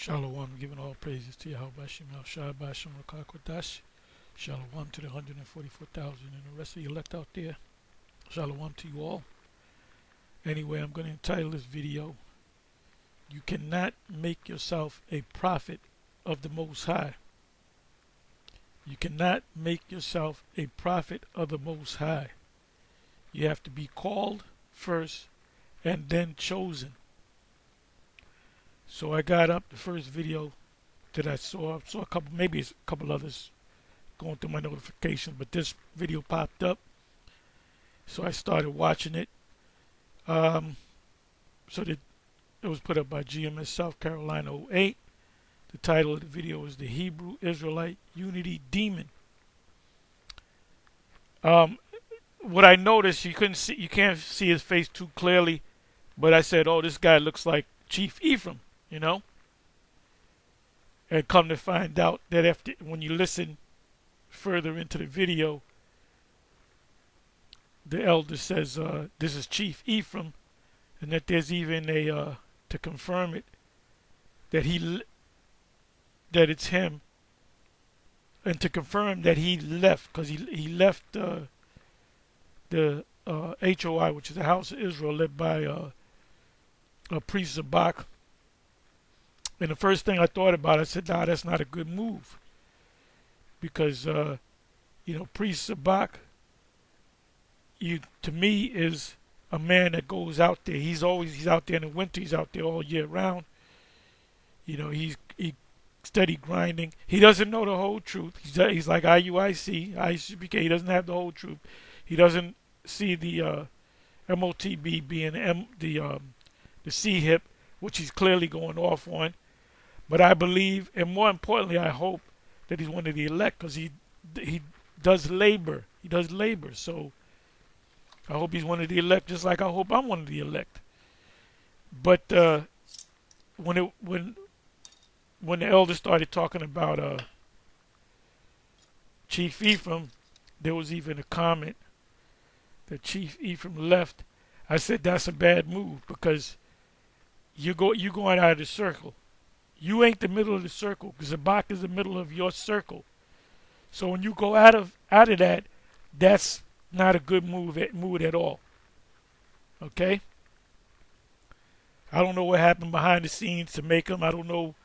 Shalom, giving all praises to Yahweh Shem Shai Bashim Rakakwadash. Shalom to the 144,000 and the rest of you elect out there. Shalom to you all. Anyway, I'm going to entitle this video, You Cannot Make Yourself a Prophet of the Most High. You cannot make yourself a prophet of the Most High. You have to be called first and then chosen. So I got up the first video that I saw a couple, maybe a couple others going through my notifications, but this video popped up. So I started watching it. So that it was put up by GMS South Carolina 08. The title of the video is The Hebrew Israelite Unity Demon. What I noticed, you can't see his face too clearly, but I said, oh, this guy looks like Chief Ephraim, you know? And come to find out that when you listen further into the video, the elder says this is Chief Ephraim, and that there's even a to confirm it that it's him, and to confirm that he left, because he left the HOI, which is the House of Israel, led by a priest Zabak. And the first thing I thought about, I said, nah, that's not a good move, because priest Zabak, to me, is a man that goes out there. He's out there in the winter. He's out there all year round. He steady grinding. He doesn't know the whole truth. He's like IUIC, ICBK. He doesn't have the whole truth. He doesn't see the MOTB being the C-hip, which he's clearly going off on. But I believe, and more importantly, I hope that he's one of the elect, because he does labor. He does labor. So I hope he's one of the elect, just like I hope I'm one of the elect. But when the elder started talking about Chief Ephraim, there was even a comment that Chief Ephraim left. I said that's a bad move, because you going out of the circle. You ain't the middle of the circle, because Zabak is the middle of your circle. So when you go out of that, that's not a good move at all. Okay? I don't know what happened behind the scenes to make him. I don't know,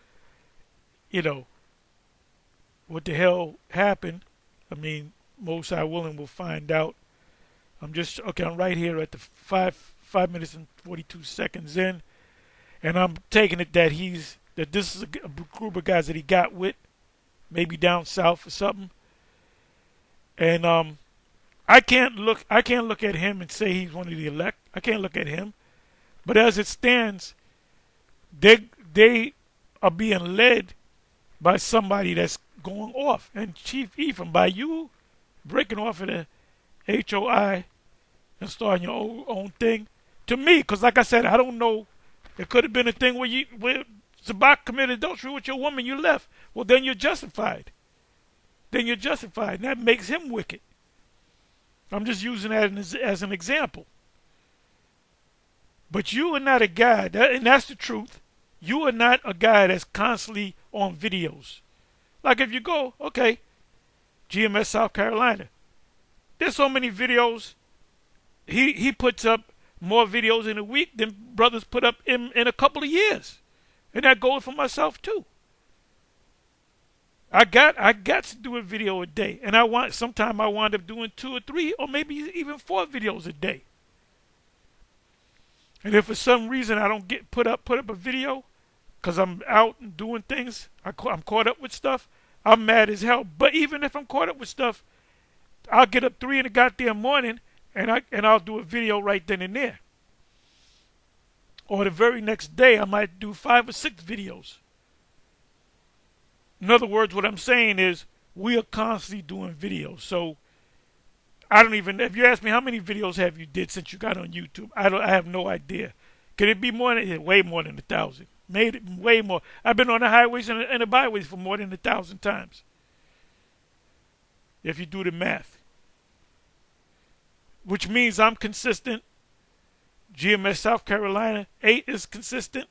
what the hell happened. I mean, most I willing will find out. I'm right here at the 5 minutes and 42 seconds in, and I'm taking it that this is a group of guys that he got with, maybe down south or something. And I can't look at him and say he's one of the elect. I can't look at him. But as it stands, they are being led by somebody that's going off. And Chief Ephraim, by you breaking off of the HOI and starting your own thing, to me, because like I said, I don't know, it could have been a thing where Zabak committed adultery with your woman, you left. Well, then you're justified. And that makes him wicked. I'm just using that as an example. But you are not a guy, and that's the truth. You are not a guy that's constantly on videos. Like if you go, okay, GMS South Carolina, there's so many videos. He puts up more videos in a week than brothers put up in a couple of years. And that goes for myself too. I got to do a video a day, and sometimes I wind up doing 2 or 3 or maybe even 4 videos a day. And if for some reason I don't put up a video because I'm out and doing things, I'm caught up with stuff, I'm mad as hell. But even if I'm caught up with stuff, I'll get up 3 in the goddamn morning and I'll do a video right then and there. Or the very next day I might do 5 or 6 videos. In other words, what I'm saying is we are constantly doing videos. So if you ask me how many videos have you did since you got on YouTube, I have no idea. Could it be more than, way more than 1,000? Made it way more. I've been on the highways and the byways for more than 1,000 times. If you do the math. Which means I'm consistent. GMS South Carolina 8 is consistent.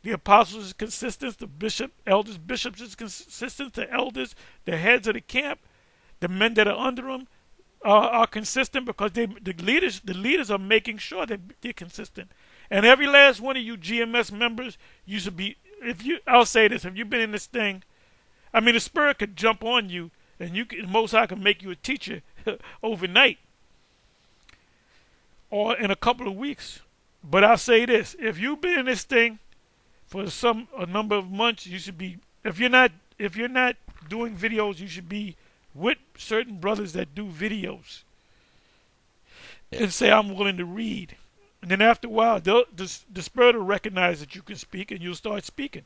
The apostles is consistent. The bishops is consistent. The elders, the heads of the camp, the men that are under them are consistent because the leaders are making sure that they're consistent. And every last one of you GMS members, you should be. I'll say this: if you've been in this thing, I mean, the Spirit could jump on you, and Most High can make you a teacher overnight or in a couple of weeks. But I'll say this: if you've been in this thing for a number of months, you should be. If you're not doing videos, you should be with certain brothers that do videos and say, I'm willing to read. And then after a while, the Spirit will recognize that you can speak, and you'll start speaking.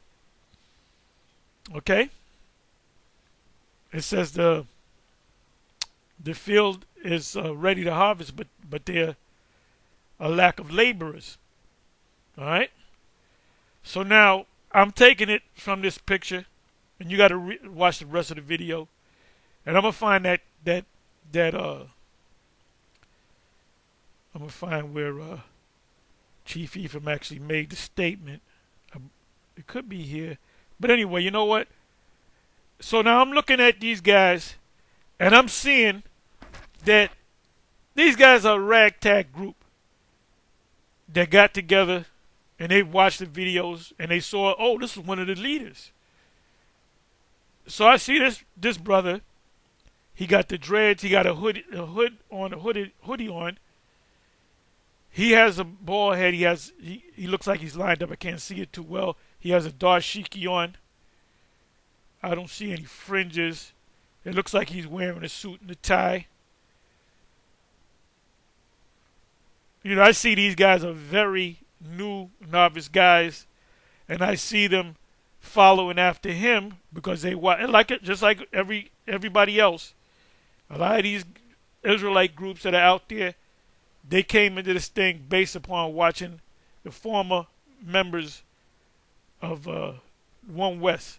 Okay? It says the field is ready to harvest, but there a lack of laborers. All right? So now I'm taking it from this picture, and you got to watch the rest of the video, and I'm gonna find I'm gonna find where Chief Ephraim actually made the statement. It could be here, but anyway, you know what? So now I'm looking at these guys, and I'm seeing that these guys are a ragtag group that got together and they watched the videos and they saw, oh, this is one of the leaders. So I see this brother. He got the dreads. He got a hoodie on. He has a bald head. He looks like he's lined up. I can't see it too well. He has a dashiki on. I don't see any fringes. It looks like he's wearing a suit and a tie. You know, I see these guys are very new novice guys, and I see them following after him because they like it just like everybody else. A lot of these Israelite groups that are out there, they came into this thing based upon watching the former members of One West.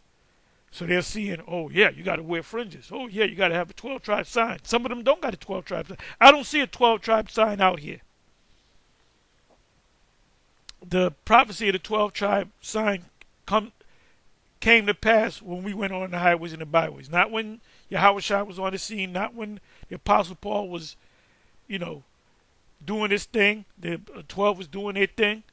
So they're seeing, oh yeah, you got to wear fringes. Oh yeah, you got to have a 12 tribe sign. Some of them don't got a 12 tribe sign. I don't see a 12 tribe sign out here. The prophecy of the 12 tribe sign came to pass when we went on the highways and the byways. Not when Yahushua was on the scene, not when the Apostle Paul was, doing this thing. The 12 was doing their thing.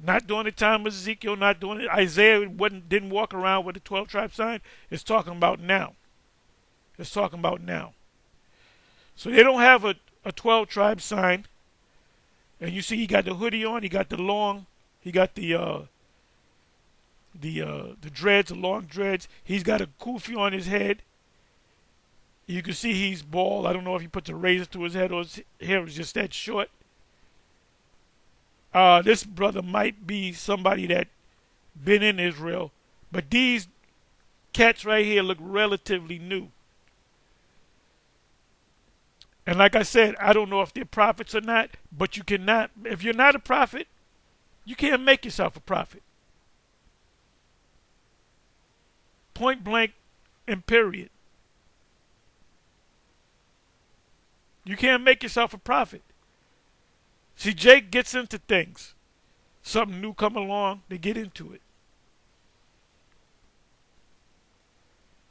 Not during the time of Ezekiel, not doing it. Isaiah didn't walk around with the 12 tribe sign. It's talking about now. It's talking about now. So they don't have a 12 tribe sign. And you see he got the hoodie on, he got the dreads, the long dreads. He's got a kufi on his head. You can see he's bald. I don't know if he puts a razor to his head or his hair is just that short. This brother might be somebody that been in Israel, but these cats right here look relatively new. And like I said, I don't know if they're prophets or not, but you cannot, if you're not a prophet, you can't make yourself a prophet. Point blank and period. You can't make yourself a prophet. See, Jake gets into things. Something new come along, they get into it.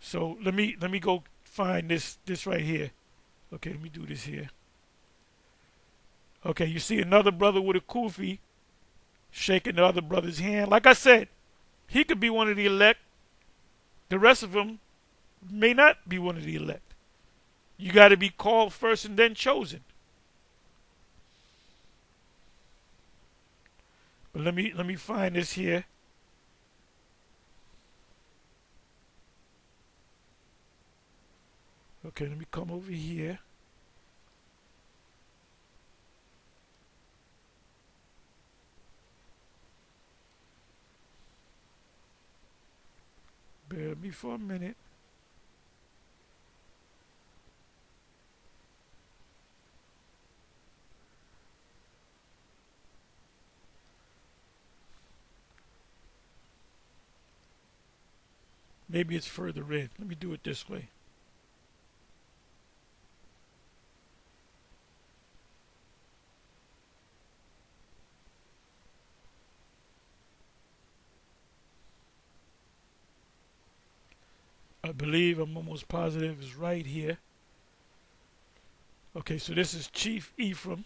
So let me go find this right here. Okay, let me do this here. Okay, you see another brother with a kufi shaking the other brother's hand. Like I said, he could be one of the elect. The rest of them may not be one of the elect. You got to be called first and then chosen. But let me find this here. Okay, let me come over here. Bear with me for a minute. Maybe it's further in. Let me do it this way. I believe, I'm almost positive, is right here. Okay, so this is Chief Ephraim,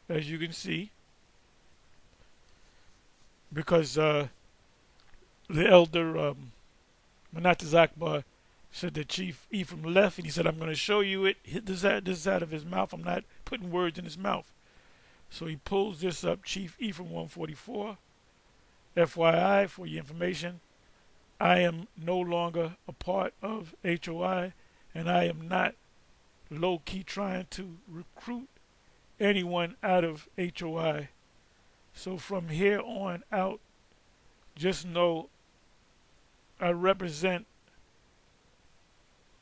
as you can see, because the elder Manatas Akbar said that Chief Ephraim left, and he said, I'm going to show you it. This is out of his mouth. I'm not putting words in his mouth. So he pulls this up, Chief Ephraim 144. FYI, for your information, I am no longer a part of HOI, and I am not low-key trying to recruit anyone out of HOI. So from here on out, just know I represent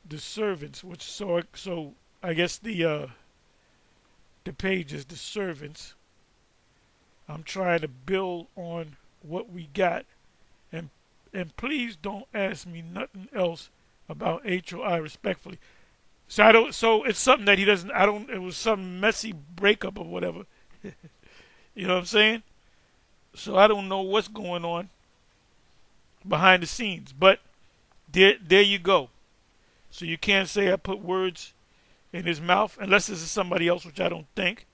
the servants, which so I guess the page is the servants. I'm trying to build on what we got, and please don't ask me nothing else about HOI respectfully. So I don't. So it's something that he doesn't. I don't. It was some messy breakup or whatever. You know what I'm saying? So I don't know what's going on behind the scenes. But there you go. So you can't say I put words in his mouth unless this is somebody else, which I don't think.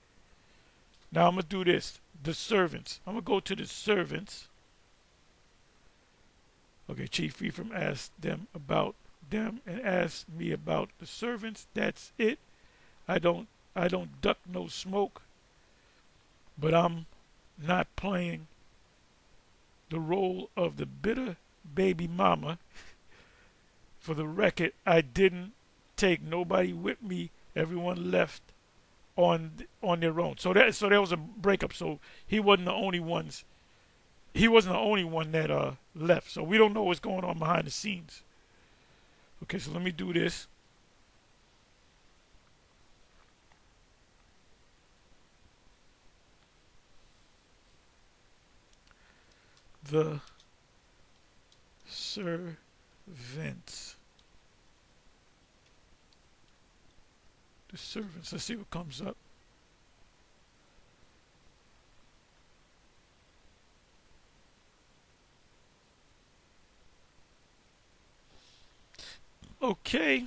Now I'm gonna do this. The servants. I'm gonna go to the servants. Okay, Chief Ephraim asked them about them and asked me about the servants. That's it. I don't duck no smoke. But I'm not playing the role of the bitter baby mama. For the record, I didn't take nobody with me. Everyone left on their own. So there was a breakup. So he wasn't the only ones. He wasn't the only one that left. So we don't know what's going on behind the scenes. Okay, so let me do this. The servants. The servants. Let's see what comes up. Okay.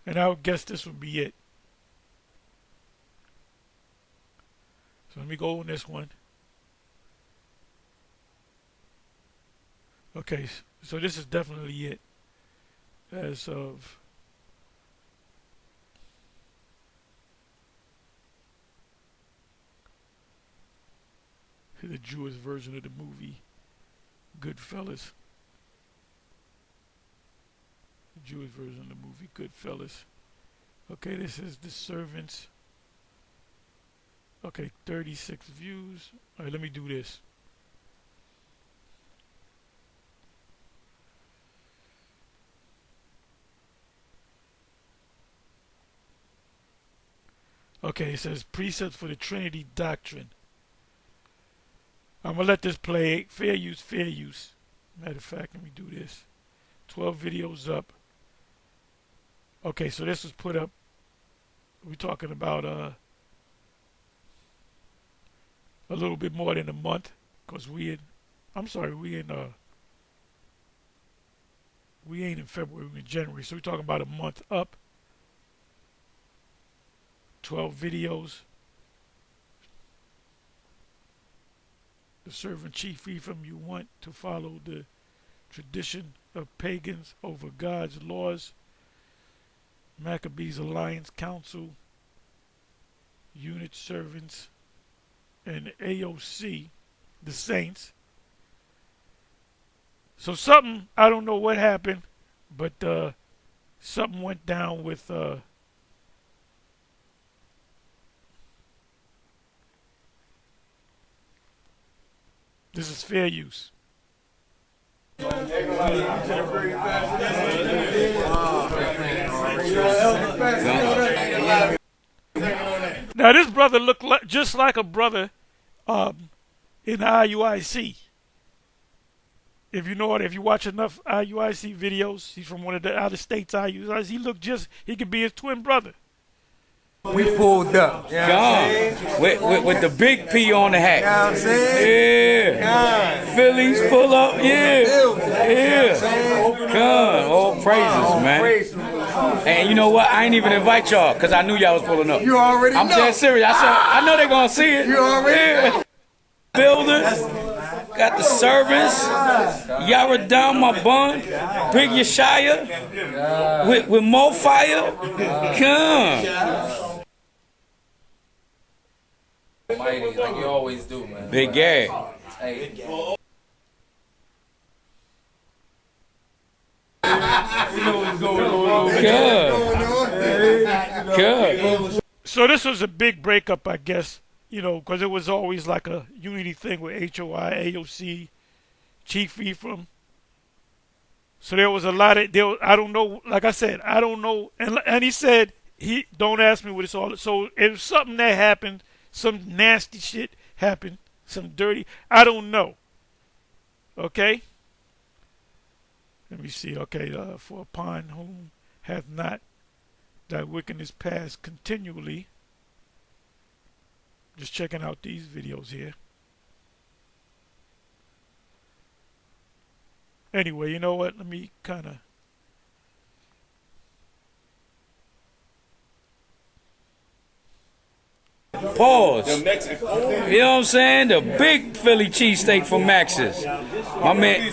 And I would guess this would be it. So let me go on this one. Okay, so this is definitely it as of the Jewish version of the movie Goodfellas. The Jewish version of the movie Goodfellas. Okay, this is the servants. Okay, 36 views. All right, let me do this. Okay, it says precepts for the Trinity doctrine. I'm going to let this play. Fair use, fair use. Matter of fact, let me do this. 12 videos up. Okay, so this was put up. We're talking about a little bit more than a month. Because we ain't in February, we're in January. So we're talking about a month up. 12 videos. The servant Chief Ephraim, you want to follow the tradition of pagans over God's laws. Maccabees Alliance Council, Unit Servants, and AOC, the Saints. So something, I don't know what happened, but something went down with this is fair use. Now this brother looked just like a brother in the IUIC. If you know it, if you watch enough IUIC videos, he's from one of the out of states IUIC. He could be his twin brother. We pulled up. You know Gone. With the big P on the hat. what I'm saying? Yeah. Phillies pull up. Yeah. Yeah. Gone. All praises, man. And you know what? I ain't even invite y'all because I knew y'all was pulling up. You already know. I'm dead serious. I know they're going to see it. You already know. Building. Got the servants. Yara down my bun. Big Yeshaya. With more fire. Come. Mighty, like you always do, man. Big Gag. Hey. Good. So this was a big breakup, I guess, you know, because it was always like a unity thing with HOI, AOC, Chief Ephraim. So there was a lot of, I don't know, like I said, I don't know. And he said, don't ask me what it's all. So it was something that happened, some nasty shit happened, some dirty, I don't know. Okay? Let me see. Okay, for upon whom hath not thy wickedness passed continually. Just checking out these videos here. Anyway, you know what? Let me kind of... Pause. You know what I'm saying? The big Philly cheesesteak from Max's. My man,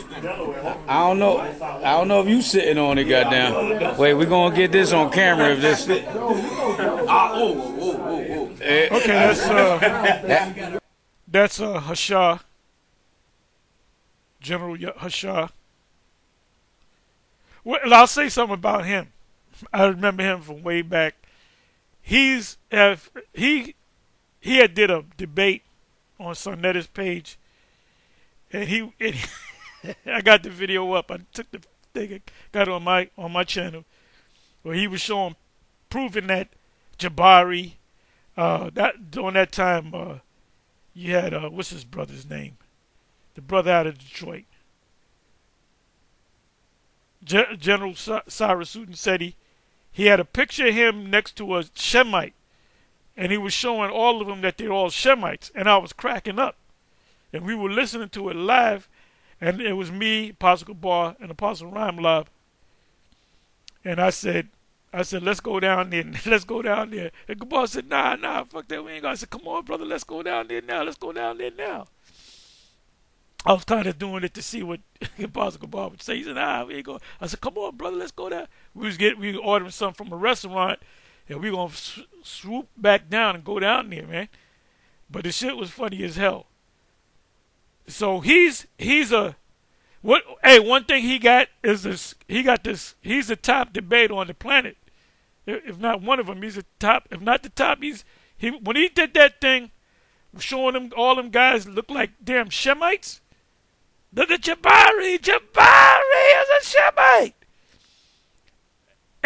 I don't know if you sitting on it, goddamn. Wait, we're gonna get this on camera if this. Okay, that's Hashah, General Hashah. Well, I'll say something about him. I remember him from way back. He had did a debate on Sonetta's page, and I got the video up. I took the thing, got it on my channel, where he was proving that Jabari, that during that time, you had what's his brother's name? The brother out of Detroit, General Cyrus Uden said he had a picture of him next to a Shemite. And he was showing all of them that they're all Shemites. And I was cracking up. And we were listening to it live. And it was me, Apostle Gabar, and Apostle Rhymelab. And I said, let's go down there. Let's go down there. And Gabar said, nah, fuck that. We ain't going. I said, come on, brother, let's go down there now. Let's go down there now. I was kind of doing it to see what Apostle Gabar would say. He said, nah, we ain't going. I said, come on, brother, let's go down. We were ordering something from a restaurant. And we're going to swoop back down and go down there, man. But the shit was funny as hell. So he's one thing he got is this, he's the top debater on the planet. If not one of them, he's the top. If not the top, when he did that thing, showing them, all them guys look like damn Shemites. Look at Jabari is a Shemite.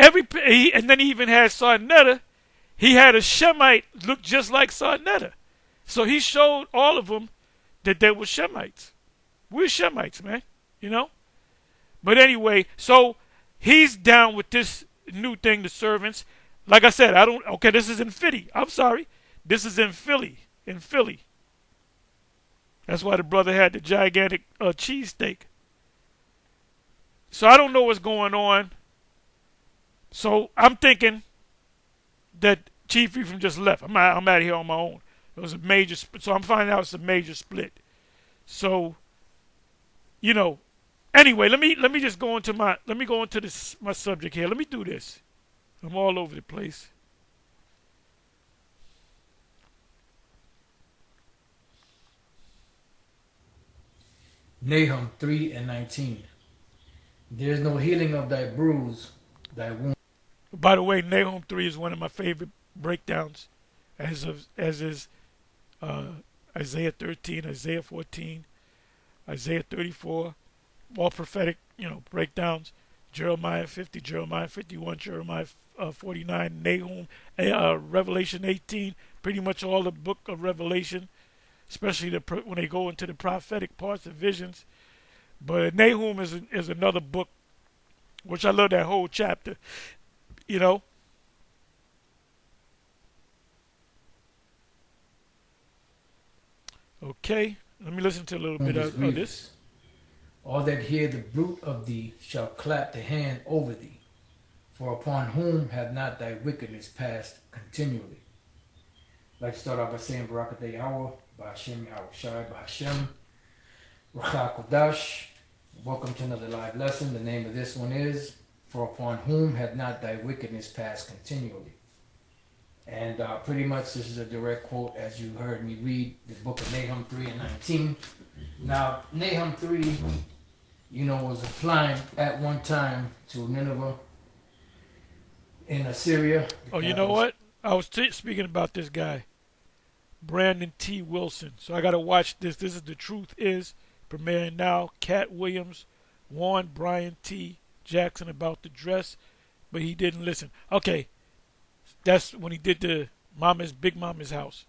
And then he even had Sarnetta. He had a Shemite look just like Sarnetta. So he showed all of them that they were Shemites. We're Shemites, man. You know? But anyway, so he's down with this new thing, the servants. Like I said, this is in Philly. I'm sorry. This is in Philly. In Philly. That's why the brother had the gigantic cheesesteak. So I don't know what's going on. So I'm thinking that Chief Ephraim just left. I'm out of here on my own. It was a major. So I'm finding out it's a major split. So, you know. Anyway, let me just go into my subject here. Let me do this. I'm all over the place. Nahum 3:19. There is no healing of thy bruise, thy wound. By the way, Nahum 3 is one of my favorite breakdowns, as is Isaiah 13, Isaiah 14, Isaiah 34, all prophetic, breakdowns. Jeremiah 50, Jeremiah 51, Jeremiah 49, Nahum, Revelation 18, pretty much all the book of Revelation, especially when they go into the prophetic parts of visions. But Nahum is another book, which I love that whole chapter, Okay, let me listen to a little whom bit is of this. grievous. All that hear the bruit of thee shall clap the hand over thee. For upon whom have not thy wickedness passed continually? I'd like to start off by saying Barakatah Yahweh, Ba'ashem Yahweh Shai, Ba'ashem, Ruach HaKodash. Welcome to another live lesson. The name of this one is, For upon whom have not thy wickedness passed continually? And pretty much this is a direct quote as you heard me read the book of Nahum 3 and 19. Now, Nahum 3, was applying at one time to Nineveh in Assyria. Oh, you know what? I was speaking about this guy, Brandon T. Wilson. So I got to watch this. This is The Truth Is, premiering now. Cat Williams warned Brian T. Jackson about the dress, but he didn't listen. Okay, that's when he did the Big Mama's house.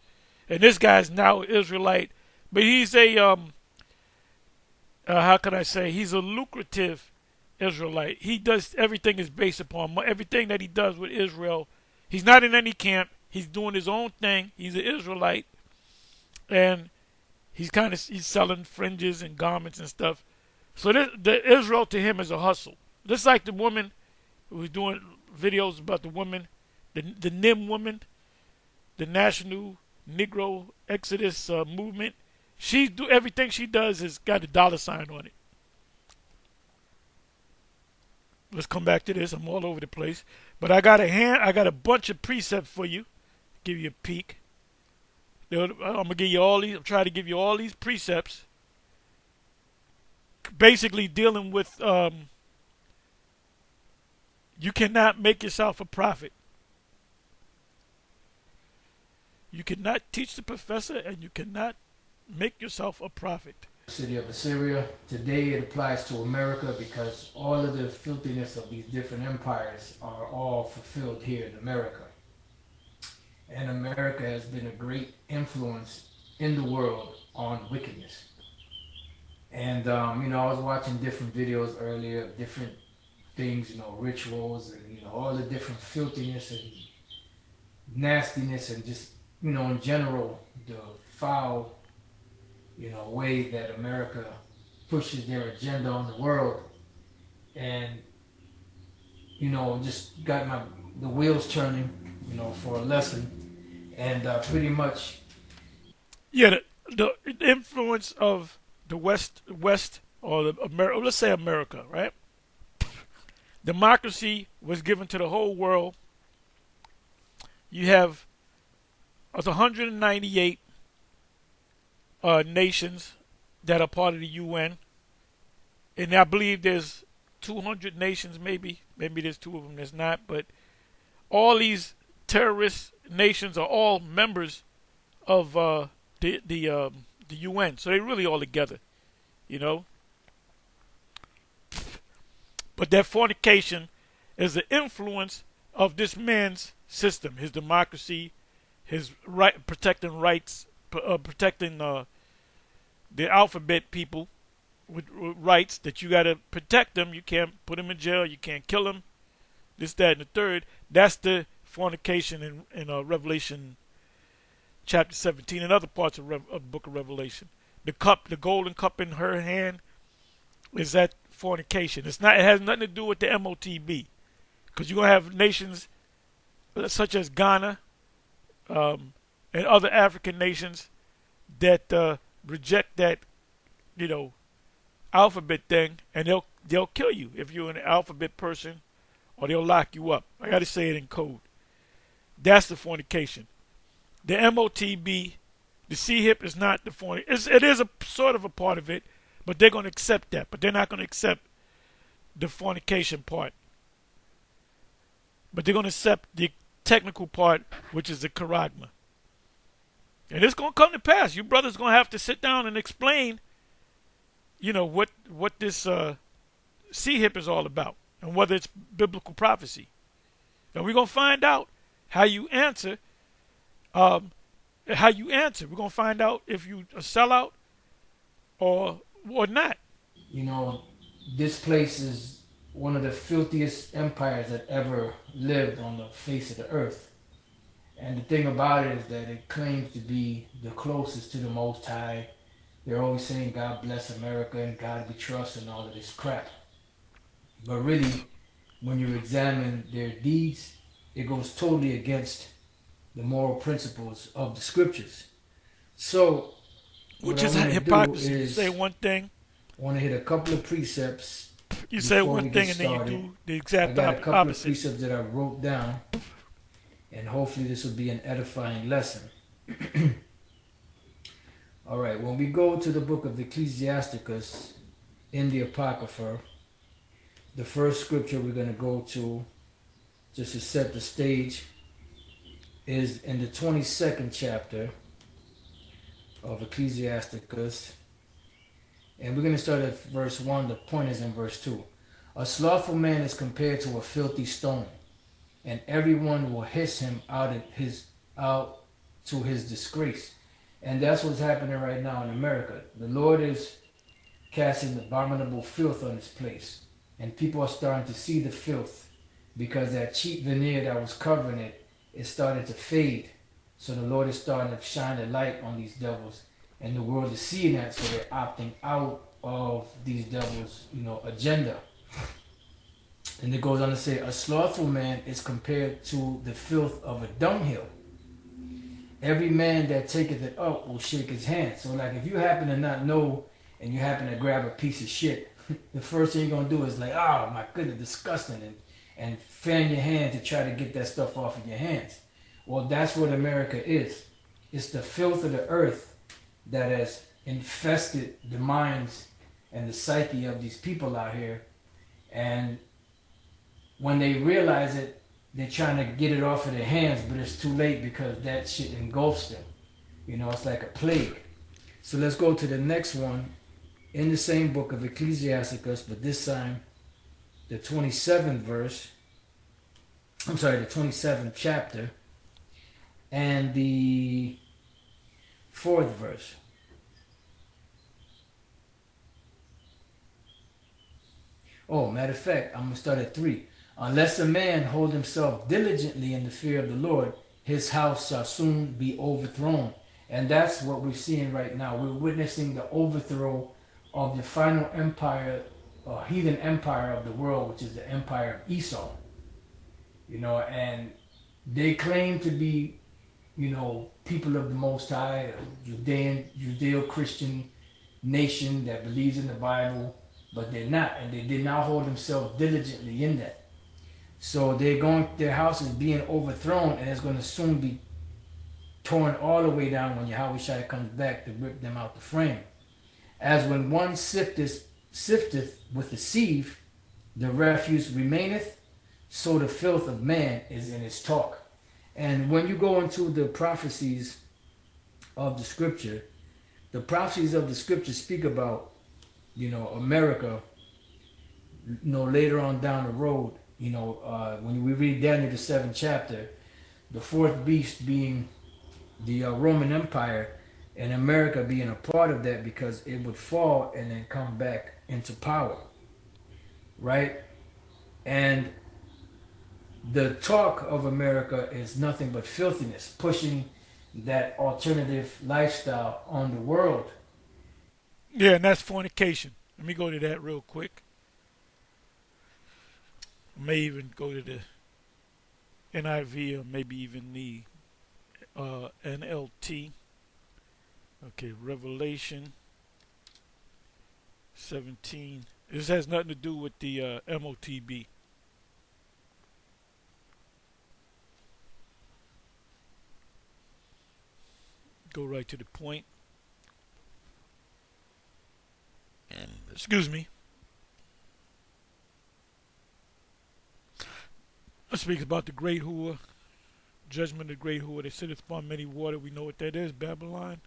And this guy's now Israelite, but he's a, how can I say, he's a lucrative Israelite. He does, everything is based upon, everything that he does with Israel. He's not in any camp. He's doing his own thing. He's an Israelite. And he's selling fringes and garments and stuff. So the Israel to him is a hustle. Just like the woman who was doing videos about the woman, the NIM woman, the National Negro Exodus movement. Everything she does has got a dollar sign on it. Let's come back to this. I'm all over the place, but I got a bunch of precepts for you. Give you a peek. I'm gonna give you all these. I'm trying to give you all these precepts, basically dealing with you cannot make yourself a prophet. You cannot teach the professor, and you cannot make yourself a prophet. City of Assyria. Today it applies to America because all of the filthiness of these different empires are all fulfilled here in America. And America has been a great influence in the world on wickedness. And, I was watching different videos earlier of different things, rituals and, all the different filthiness and nastiness and just, in general, the foul way that America pushes their agenda on the world, and just got the wheels turning, for a lesson, and pretty much. Yeah, the influence of the West, or let's say America, right? Democracy was given to the whole world. You have 198 nations that are part of the UN, and I believe there's 200 nations, maybe there's 2 of them that's not, but all these terrorist nations are all members of the UN, so they're really all together, But that fornication is the influence of this man's system, his democracy, his protecting rights, protecting the alphabet people with rights that you got to protect them. You can't put them in jail. You can't kill them. This, that, and the third. That's the fornication in Revelation chapter 17 and other parts of the book of Revelation. The cup, the golden cup in her hand, is that fornication. It has nothing to do with the MOTB, because you're going to have nations such as Ghana and other African nations that reject that, alphabet thing, and they'll kill you if you're an alphabet person, or they'll lock you up. I got to say it in code. That's the fornication. The MOTB, the C-hip is not the fornication. It is a sort of a part of it, but they're going to accept that. But they're not going to accept the fornication part. But they're going to accept the technical part, which is the charagma. And it's going to come to pass. You brothers going to have to sit down and explain, what this C-hip is all about, and whether it's biblical prophecy. And we're going to find out how you answer. We're going to find out if you a sellout or not. This place is one of the filthiest empires that ever lived on the face of the earth. And the thing about it is that it claims to be the closest to the Most High. They're always saying God bless America and God we trust and all of this crap. But really, when you examine their deeds, it goes totally against the moral principles of the scriptures. So, Which what is I want to do hypocrisy. You is say one thing, I want to hit a couple of precepts. you say Before one we thing, get and then you started, do the I exact got a couple of opposite. precepts that I wrote down, and hopefully this will be an edifying lesson. All right, when we go to the book of Ecclesiasticus in the Apocrypha, the first scripture we're going to go to, just to set the stage, is in the 22nd chapter of Ecclesiasticus. And we're going to start at verse 1. The point is in verse 2. A slothful man is compared to a filthy stone, and everyone will hiss him out to his disgrace. And that's what's happening right now in America. The Lord is casting abominable filth on this place. And people are starting to see the filth because that cheap veneer that was covering it is starting to fade. So the Lord is starting to shine a light on these devils. And the world is seeing that, so they're opting out of these devils, agenda. And it goes on to say, a slothful man is compared to the filth of a dunghill. Every man that taketh it up will shake his hand. So like if you happen to not know and you happen to grab a piece of shit, the first thing you're going to do is like, oh my goodness, disgusting, and fan your hand to try to get that stuff off of your hands. Well, that's what America is. It's the filth of the earth that has infested the minds and the psyche of these people out here. And when they realize it, they're trying to get it off of their hands, but it's too late because that shit engulfs them. It's like a plague. So let's go to the next one in the same book of Ecclesiasticus, but this time the 27th verse. I'm sorry, the 27th chapter and the 4th verse. Oh, matter of fact, I'm going to start at 3. Unless a man hold himself diligently in the fear of the Lord, his house shall soon be overthrown. And that's what we're seeing right now. We're witnessing the overthrow of the final empire, heathen empire of the world, which is the empire of Esau. And they claim to be, people of the Most High, a Judeo-Christian nation that believes in the Bible, but they're not. And they did not hold themselves diligently in that. So their house is being overthrown, and it's going to soon be torn all the way down when Yahushua comes back to rip them out the frame. As when one sifteth with the sieve, the refuse remaineth, so the filth of man is in his talk. And when you go into the prophecies of the scripture speak about, America, later on down the road. When we read Daniel the 7th chapter, the 4th beast being the Roman Empire, and America being a part of that because it would fall and then come back into power, right? And the talk of America is nothing but filthiness, pushing that alternative lifestyle on the world. Yeah, and that's fornication. Let me go to that real quick. I may even go to the NIV or maybe even the NLT. Okay, Revelation 17. This has nothing to do with the MOTB. Go right to the point. And excuse me. It speaks about the great whore, judgment of the great whore that sitteth upon many water. We know what that is, Babylon.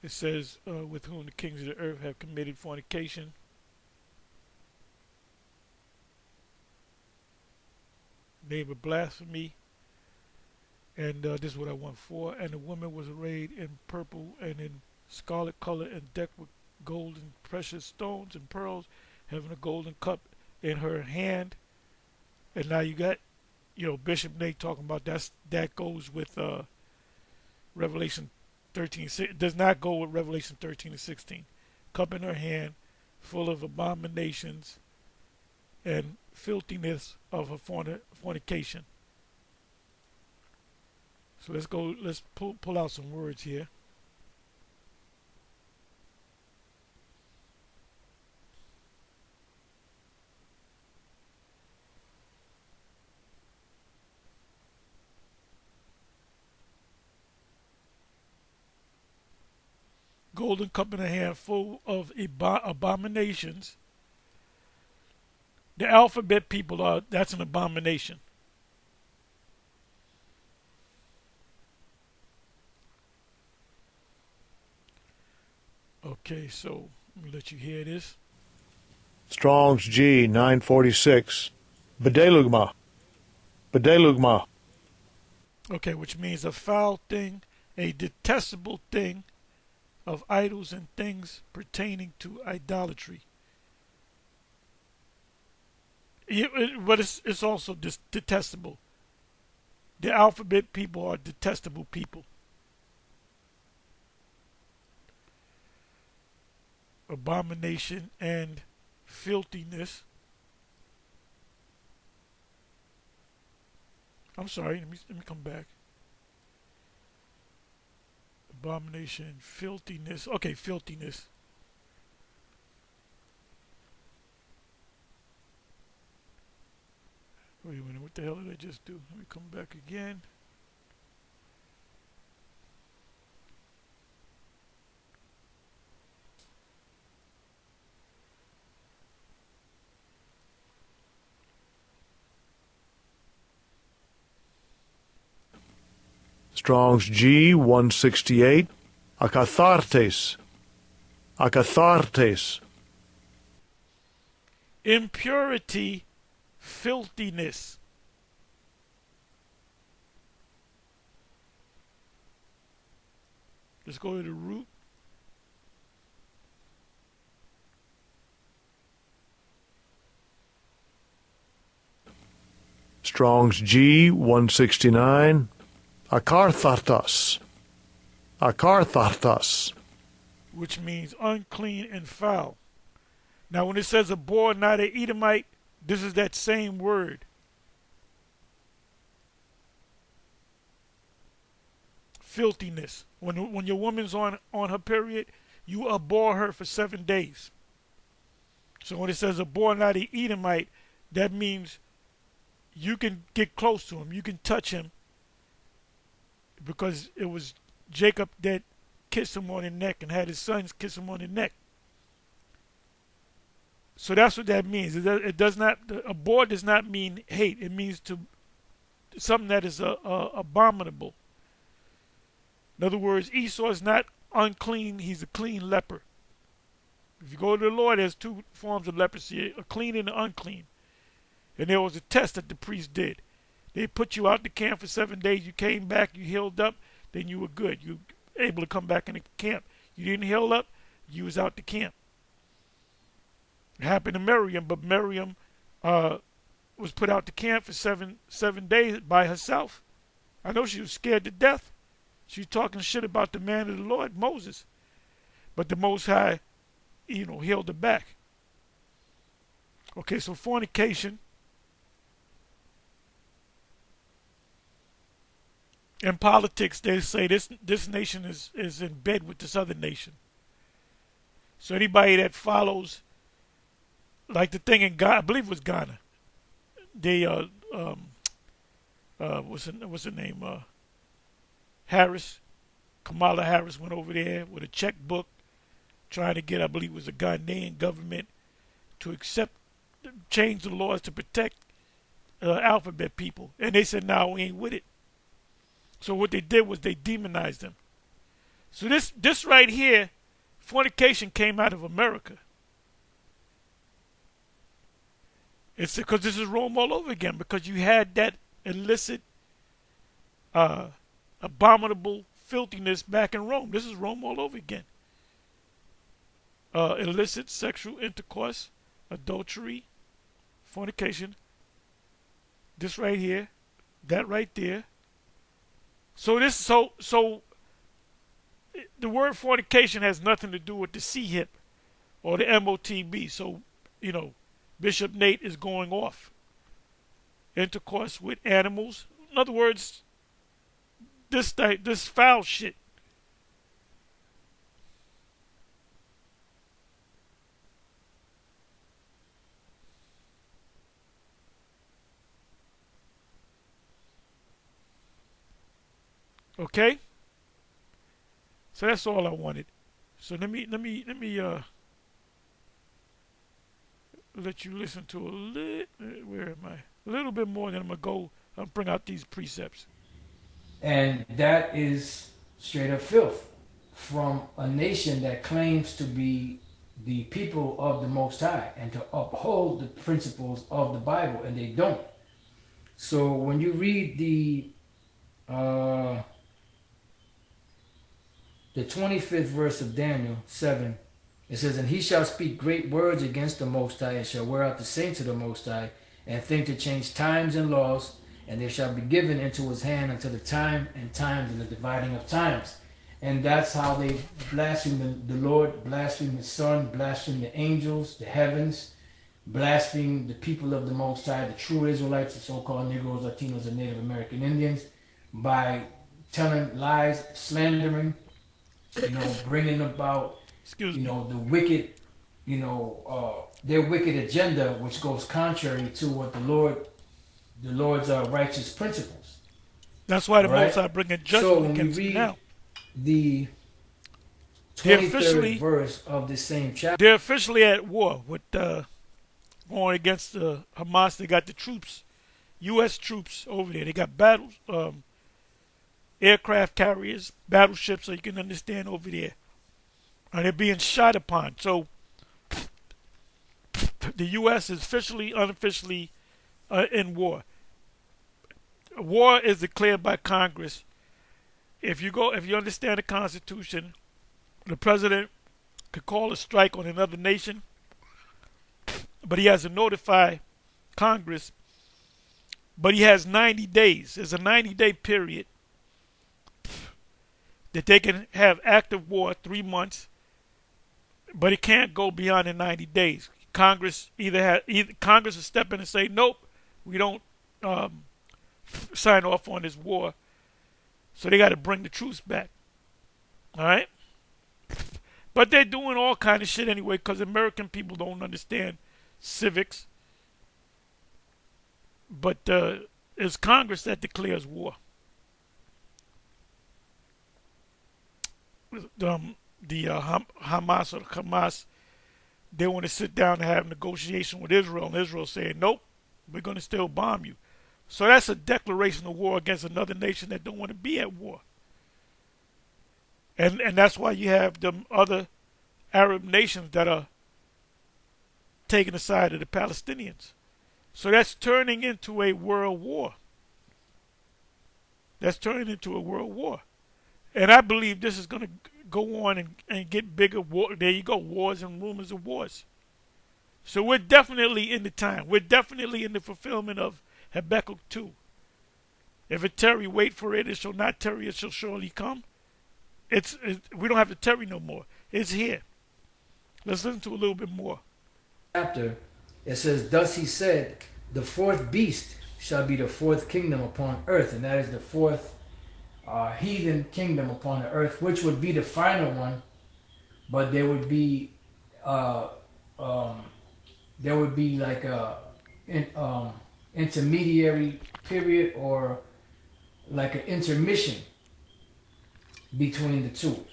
It says, with whom the kings of the earth have committed fornication. Name of blasphemy. And this is what I want for. And the woman was arrayed in purple and in scarlet color and decked with gold and precious stones and pearls, having a golden cup in her hand. And now you got Bishop Nate talking about that goes with Revelation 13. It does not go with Revelation 13 and 16. Cup in her hand, full of abominations and filthiness of her fornication. So let's go. Let's pull out some words here. Golden cup in a hand full of abominations. The alphabet people that's an abomination. Okay, so let me let you hear this. Strong's G 946. Bedelugma. Bedelugma. Okay, which means a foul thing, a detestable thing, of idols and things pertaining to idolatry. But it's also detestable. The alphabet people are detestable people. Abomination and filthiness. I'm sorry, let me come back. Abomination, filthiness. Okay, filthiness. Wait a minute, what the hell did I just do? Let me come back again. Strong's G 168. Akathartes. Akathartes. Impurity, filthiness. Let's go to the root. Strong's G 169. Akarthartas. Akarthartas. Which means unclean and foul. Now when it says a boy, not an Edomite, this is that same word. Filthiness. When your woman's on her period, you abhor her for 7 days. So when it says a boy, not an Edomite, that means you can get close to him, you can touch him, because it was Jacob that kissed him on the neck and had his sons kiss him on the neck. So that's what that means. It does not. Abhor does not mean hate. It means something that is abominable. In other words, Esau is not unclean. He's a clean leper. If you go to the Lord, there's two forms of leprosy: a clean and an unclean. And there was a test that the priest did. They put you out the camp for 7 days. You came back, you healed up, then you were good. You were able to come back in the camp. You didn't heal up, you was out the camp. It happened to Miriam, but Miriam was put out the camp for seven days by herself. I know she was scared to death. She was talking shit about the man of the Lord, Moses. But the Most High, healed her back. Okay, so fornication. In politics, they say this nation is in bed with this other nation. So anybody that follows, like the thing in Ghana, I believe it was Ghana. They what's her name? Harris, Kamala Harris went over there with a checkbook, trying to get, I believe it was a Ghanaian government to change the laws to protect alphabet people, and they said, "No, we ain't with it." So what they did was they demonized them. So this right here, fornication came out of America. It's because this is Rome all over again, because you had that illicit, abominable filthiness back in Rome. This is Rome all over again. Illicit sexual intercourse, adultery, fornication. This right here, That right there. So the word fornication has nothing to do with the C hip or the MOTB. So, Bishop Nate is going off. Intercourse with animals. In other words, this foul shit. Okay? So that's all I wanted. So let me let you listen to where am I? A little bit more, then I'm gonna go bring out these precepts. And that is straight up filth from a nation that claims to be the people of the Most High and to uphold the principles of the Bible, and they don't. So when you read the 25th verse of Daniel 7, it says, "And he shall speak great words against the Most High, and shall wear out the saints of the Most High, and think to change times and laws, and they shall be given into his hand until the time and times and the dividing of times." And that's how they blaspheme the Lord, blaspheme the Son, blaspheme the angels, the heavens, blaspheme the people of the Most High, the true Israelites, the so-called Negroes, Latinos, and Native American Indians, by telling lies, slandering, bringing about, Excuse me. the wicked, their wicked agenda, which goes contrary to what the Lord's righteous principles. That's why the Right? Most High bringing So judgment when we against them read now. the They're 23rd verse of the same chapter, They're officially at war with going against Hamas. They got the troops, U.S. troops over there. They got battles, aircraft carriers, battleships, so you can understand over there. And they're being shot upon. So the U.S. is officially, unofficially in war. War is declared by Congress. If you understand the Constitution, the president could call a strike on another nation, but he has to notify Congress. But he has 90 days. There's a 90-day period that they can have active war, 3 months, but it can't go beyond the 90 days. Congress Congress will step in and say, nope, we don't sign off on this war. So they got to bring the troops back. All right? But they're doing all kind of shit anyway because American people don't understand civics. But it's Congress that declares war. Hamas or Hamas, they want to sit down and have negotiation with Israel, and Israel saying, nope, we're going to still bomb you. So that's a declaration of war against another nation that don't want to be at war. And that's why you have them other Arab nations that are taking the side of the Palestinians. So that's turning into a world war. That's turning into a world war. And I believe this is going to go on and get bigger. There you go, wars and rumors of wars. So we're definitely in the time. We're definitely in the fulfillment of Habakkuk 2. If it tarry, wait for it. It shall not tarry, it shall surely come. We don't have to tarry no more. It's here. Let's listen to a little bit more. chapter, it says, "Thus he said, the fourth beast shall be the fourth kingdom upon earth," and that is the fourth heathen kingdom upon the earth, which would be the final one. But there would be like a intermediary period, or like an intermission between the two.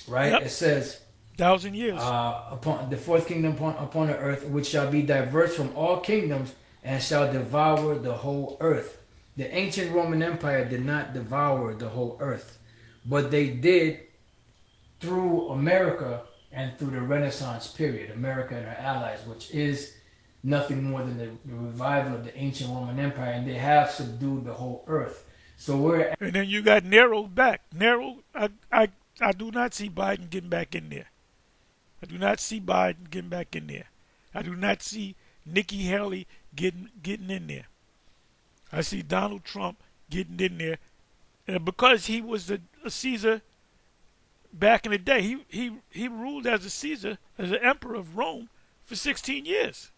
Right? Yep. It says, 1,000 years. upon the fourth kingdom upon the earth, which shall be diverse from all kingdoms, and shall devour the whole earth. The ancient Roman Empire did not devour the whole earth, but they did through America and through the Renaissance period, America and her allies, which is nothing more than the revival of the ancient Roman Empire, and they have subdued the whole earth. So we're And then you got Nero back. Nero, I do not see Biden getting back in there. I do not see Biden getting back in there. I do not see Nikki Haley getting in there. I see Donald Trump getting in there. And because he was a Caesar back in the day, he ruled as a Caesar, as an emperor of Rome for 16 years.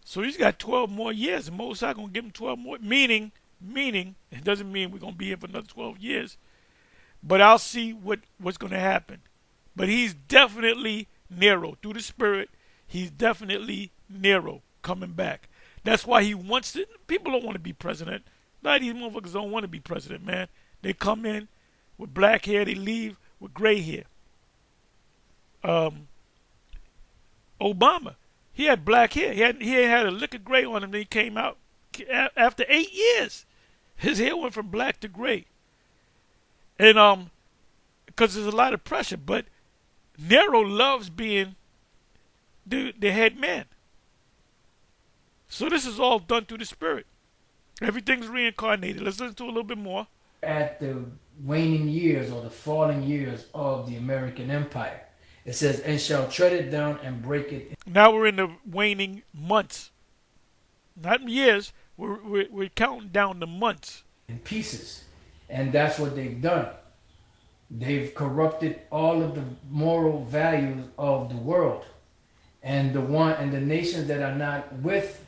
So he's got 12 more years, and Most High gonna give him 12 more. Meaning, it doesn't mean we're gonna be here for another 12 years, but I'll see what's gonna happen. But he's definitely Nero through the Spirit. He's definitely Nero coming back. That's why he wants to. People don't want to be president. A lot of these motherfuckers don't want to be president, man. They come in with black hair, they leave with gray hair. Obama, he had black hair. He ain't had a lick of gray on him. Then he came out after 8 years. His hair went from black to gray, and because there's a lot of pressure. But Nero loves being the head man. So this is all done through the Spirit. Everything's reincarnated. Let's listen to a little bit more. At the waning years or the falling years of the American Empire, it says, and shall tread it down and break it. Now we're in the waning months, not years. We're counting down the months. In pieces. And that's what they've done. They've corrupted all of the moral values of the world. And the nations that are not with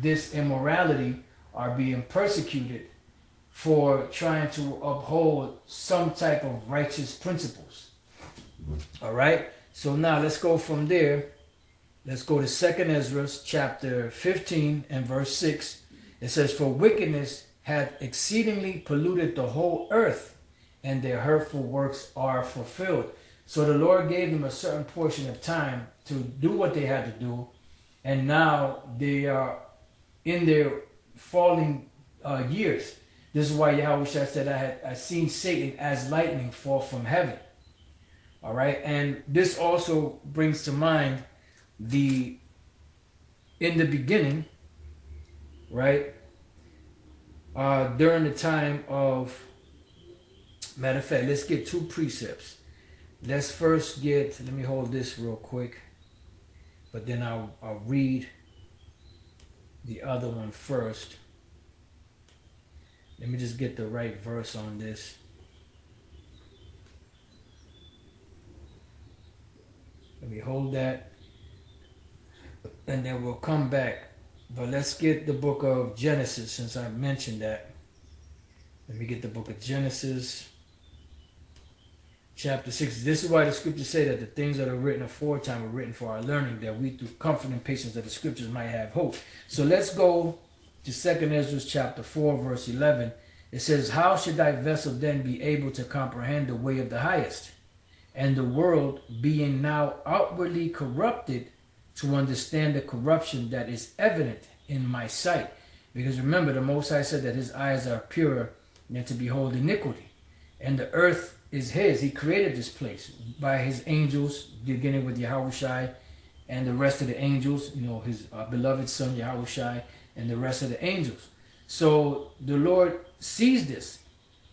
this immorality are being persecuted for trying to uphold some type of righteous principles. All right. So now let's go from there. Let's go to 2nd Ezra chapter 15 and verse 6. It says, for wickedness hath exceedingly polluted the whole earth, and their hurtful works are fulfilled. So the Lord gave them a certain portion of time to do what they had to do, and now they are in their falling years. This is why Yahweh said, I seen Satan as lightning fall from heaven. All right, and this also brings to mind in the beginning, right? During the time of, matter of fact, let's get 2 precepts. Let's first let me hold this real quick, but then I'll read the other one first. Let me just get the right verse on this. Let me hold that, and then we'll come back. But let's get the book of Genesis, since I mentioned that. Let me get the book of Genesis, chapter 6. This is why the scriptures say that the things that are written aforetime are written for our learning, that we through comfort and patience of the scriptures might have hope. So let's go to 2nd Ezra chapter 4, verse 11. It says, how should thy vessel then be able to comprehend the way of the highest? And the world being now outwardly corrupted, to understand the corruption that is evident in my sight. Because remember, the Most High said that his eyes are purer than to behold iniquity. And the earth is his. He created this place by his angels, beginning with Yahushai and the rest of the angels, his beloved son Yahushai and the rest of the angels. So the Lord sees this.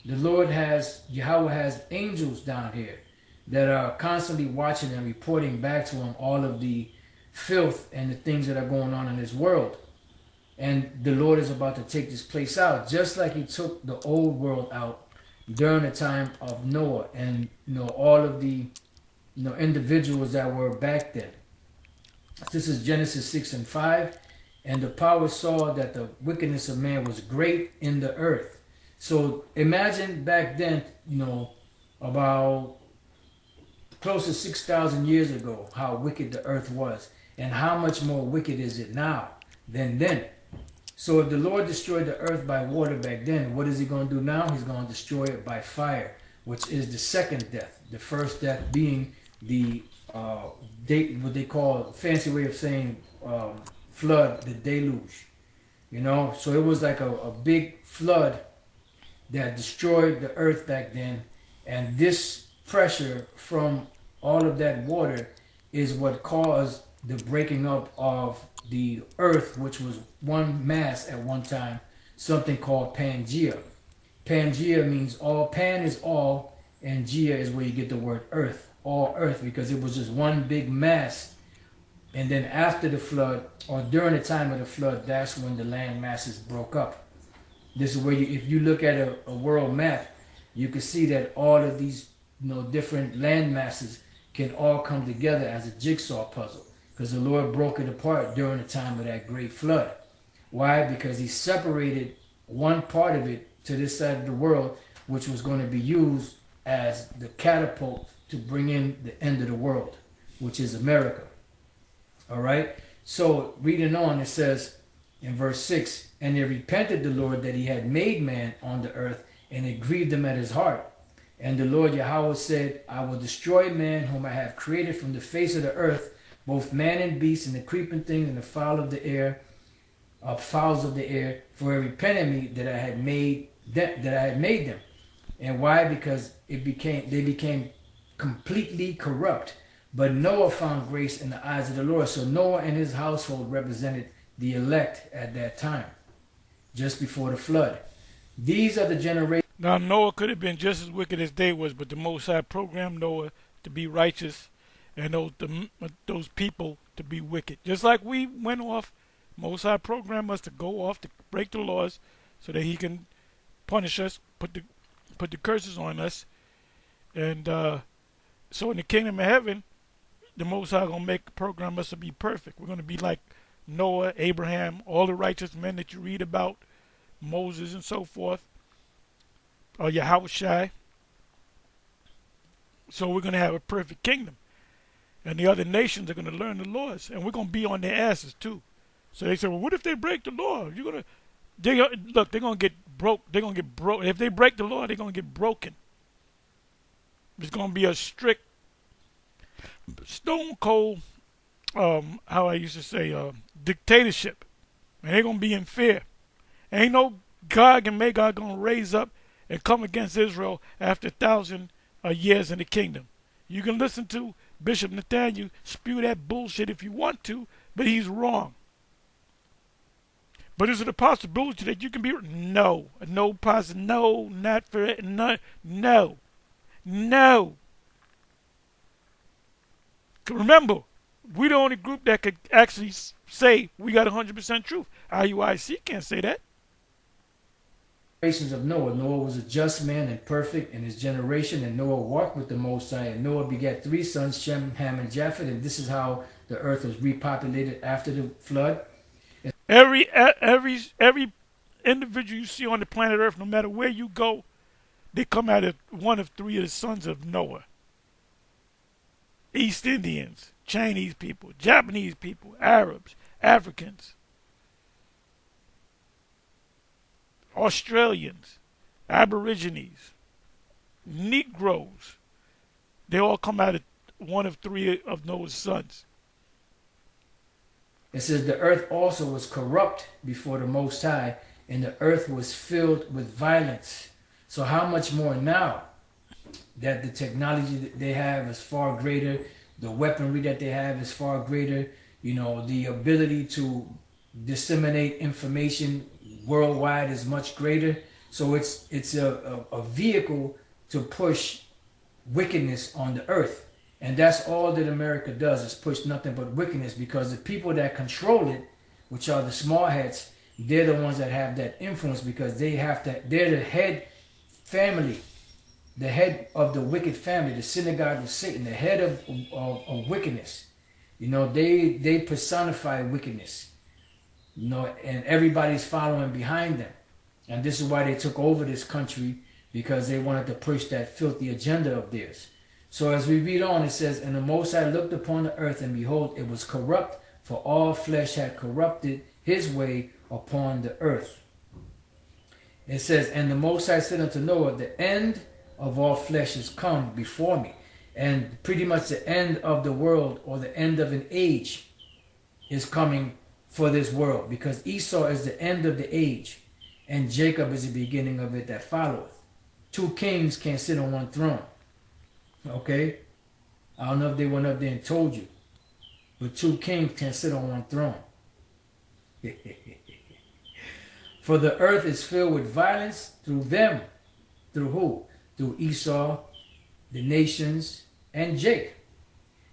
The Lord Yahweh has angels down here that are constantly watching and reporting back to him all of the filth and the things that are going on in this world. And the Lord is about to take this place out, just like he took the old world out during the time of Noah and all of the individuals that were back then. This is Genesis 6 and 5. And the power saw that the wickedness of man was great in the earth. So imagine back then, about close to 6,000 years ago, how wicked the earth was. And how much more wicked is it now than then? So if the Lord destroyed the earth by water back then, what is he going to do now? He's going to destroy it by fire, which is the second death. The first death being what they call, fancy way of saying flood, the deluge. So it was like a big flood that destroyed the earth back then. And this pressure from all of that water is what caused the breaking up of the earth, which was one mass at one time, something called Pangea. Pangea means all. Pan is all, and Gea is where you get the word earth, all earth, because it was just one big mass. And then after the flood, or during the time of the flood, that's when the land masses broke up. This is where you, if you look at a world map, you can see that all of these, different land masses can all come together as a jigsaw puzzle, because the Lord broke it apart during the time of that great flood. Why? Because he separated one part of it to this side of the world, which was going to be used as the catapult to bring in the end of the world, which is America. All right. So reading on, it says in verse 6, and they repented the Lord that he had made man on the earth, and it grieved him at his heart. And the Lord Yahweh said, I will destroy man whom I have created from the face of the earth, both man and beast, and the creeping thing, and the fowl of the air, fowls of the air, for it repented me that I had made them. And why? Because they became completely corrupt. But Noah found grace in the eyes of the Lord. So Noah and his household represented the elect at that time, just before the flood. These are the generations. Now Noah could have been just as wicked as they was, but the Most High programmed Noah to be righteous, and those people to be wicked. Just like we went off, Most High programmed us to go off to break the laws, so that He can punish us, put the curses on us, and so in the kingdom of heaven, the Most High gonna program us to be perfect. We're gonna be like Noah, Abraham, all the righteous men that you read about, Moses and so forth, or Yahushua. So we're gonna have a perfect kingdom, and the other nations are gonna learn the laws, and we're gonna be on their asses too. So they say, well, what if they break the law? They're gonna get broke. They're gonna get broke. If they break the law, they're gonna get broken. It's gonna be a strict, stone cold, how I used to say, dictatorship, and they're gonna be in fear. Ain't no Gog and Magog gonna raise up and come against Israel after 1,000 years in the kingdom. You can listen to Bishop Nathaniel spew that bullshit if you want to, but he's wrong. But is it a possibility that you can be? No, not for it. No. Remember, we're the only group that could actually say we got 100% truth. IUIC can't say that. Of Noah. Noah was a just man and perfect in his generation, and Noah walked with the Most High, and Noah begat 3 sons, Shem, Ham, and Japheth, and this is how the earth was repopulated after the flood. Every individual you see on the planet Earth, no matter where you go, they come out of one of 3 of the sons of Noah. East Indians, Chinese people, Japanese people, Arabs, Africans, Australians, Aborigines, Negroes. They all come out of one of 3 of Noah's sons. It says the earth also was corrupt before the Most High, and the earth was filled with violence. So how much more now that the technology that they have is far greater, the weaponry that they have is far greater, the ability to disseminate information worldwide is much greater. So it's a vehicle to push wickedness on the earth. And that's all that America does, is push nothing but wickedness, because the people that control it, which are the small heads, they're the ones that have that influence, because they're the head family, the head of the wicked family, the synagogue of Satan, the head of wickedness. They personify wickedness, and everybody's following behind them. And this is why they took over this country, because they wanted to push that filthy agenda of theirs. So as we read on, it says, and the Most High looked upon the earth, and behold, it was corrupt, for all flesh had corrupted his way upon the earth. It says, and the Most High said unto Noah, the end of all flesh is come before me. And pretty much the end of the world, or the end of an age, is coming for this world, because Esau is the end of the age, and Jacob is the beginning of it that followeth. 2 kings can't sit on one throne. Okay? I don't know if they went up there and told you, but 2 kings can't sit on one throne. For the earth is filled with violence through them. Through who? Through Esau, the nations, and Jacob.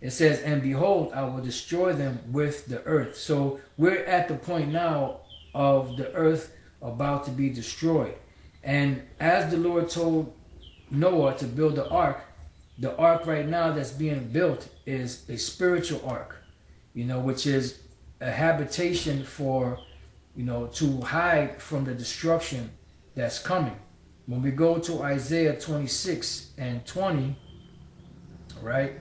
It says, and behold, I will destroy them with the earth. So we're at the point now of the earth about to be destroyed. And as the Lord told Noah to build the ark right now that's being built is a spiritual ark, which is a habitation for, to hide from the destruction that's coming. When we go to Isaiah 26 and 20, right,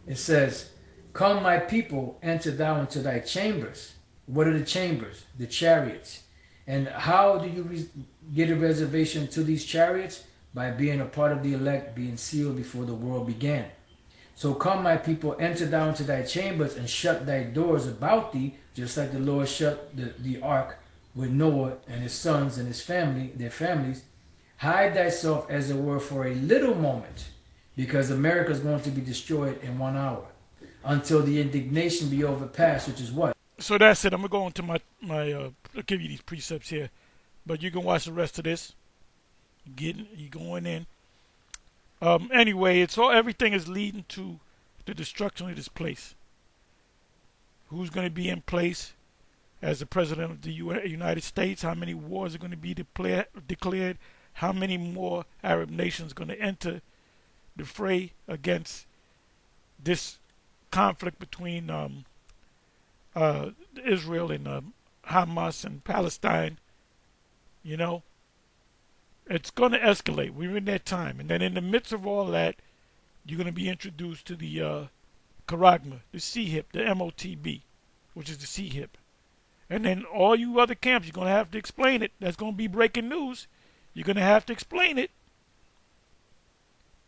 it says, "Come, my people, enter thou into thy chambers." What are the chambers? The chariots. And how do you get a reservation to these chariots? By being a part of the elect, being sealed before the world began. So come, my people, enter thou into thy chambers and shut thy doors about thee, just like the Lord shut the ark with Noah and his sons and his family, their families. Hide thyself, as it were, for a little moment, because America is going to be destroyed in 1 hour, until the indignation be overpassed, which is what? So that's it. I'm going to go into my I'll give you these precepts here, but you can watch the rest of this. You going in. Anyway, everything is leading to the destruction of this place. Who's going to be in place as the president of the United States? How many wars are going to be declared? How many more Arab nations are going to enter the fray against this conflict between Israel and Hamas and Palestine? It's going to escalate. We're in that time. And then in the midst of all that, you're going to be introduced to the Charagma, the C-HIP, the MOTB, which is the C-HIP. And then all you other camps, you're going to have to explain it. That's going to be breaking news. You're going to have to explain it.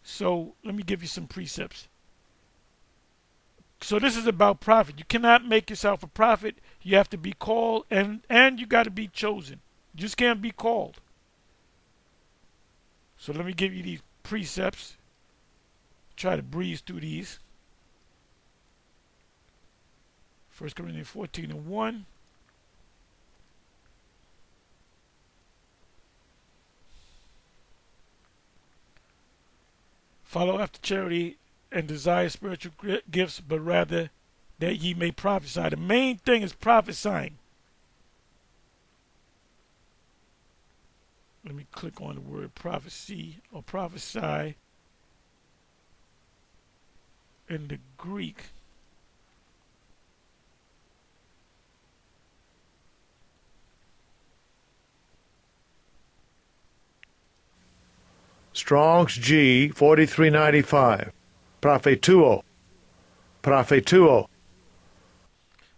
So let me give you some precepts. So this is about prophet. You cannot make yourself a prophet. You have to be called, and you got to be chosen. You just can't be called. So let me give you these precepts. Try to breeze through these. 1 Corinthians 14 and 1. Follow after charity and desire spiritual gifts, but rather that ye may prophesy. The main thing is prophesying. Let me click on the word prophecy or prophesy in the Greek. Strong's G 4395. Prophetuo. Prophetuo.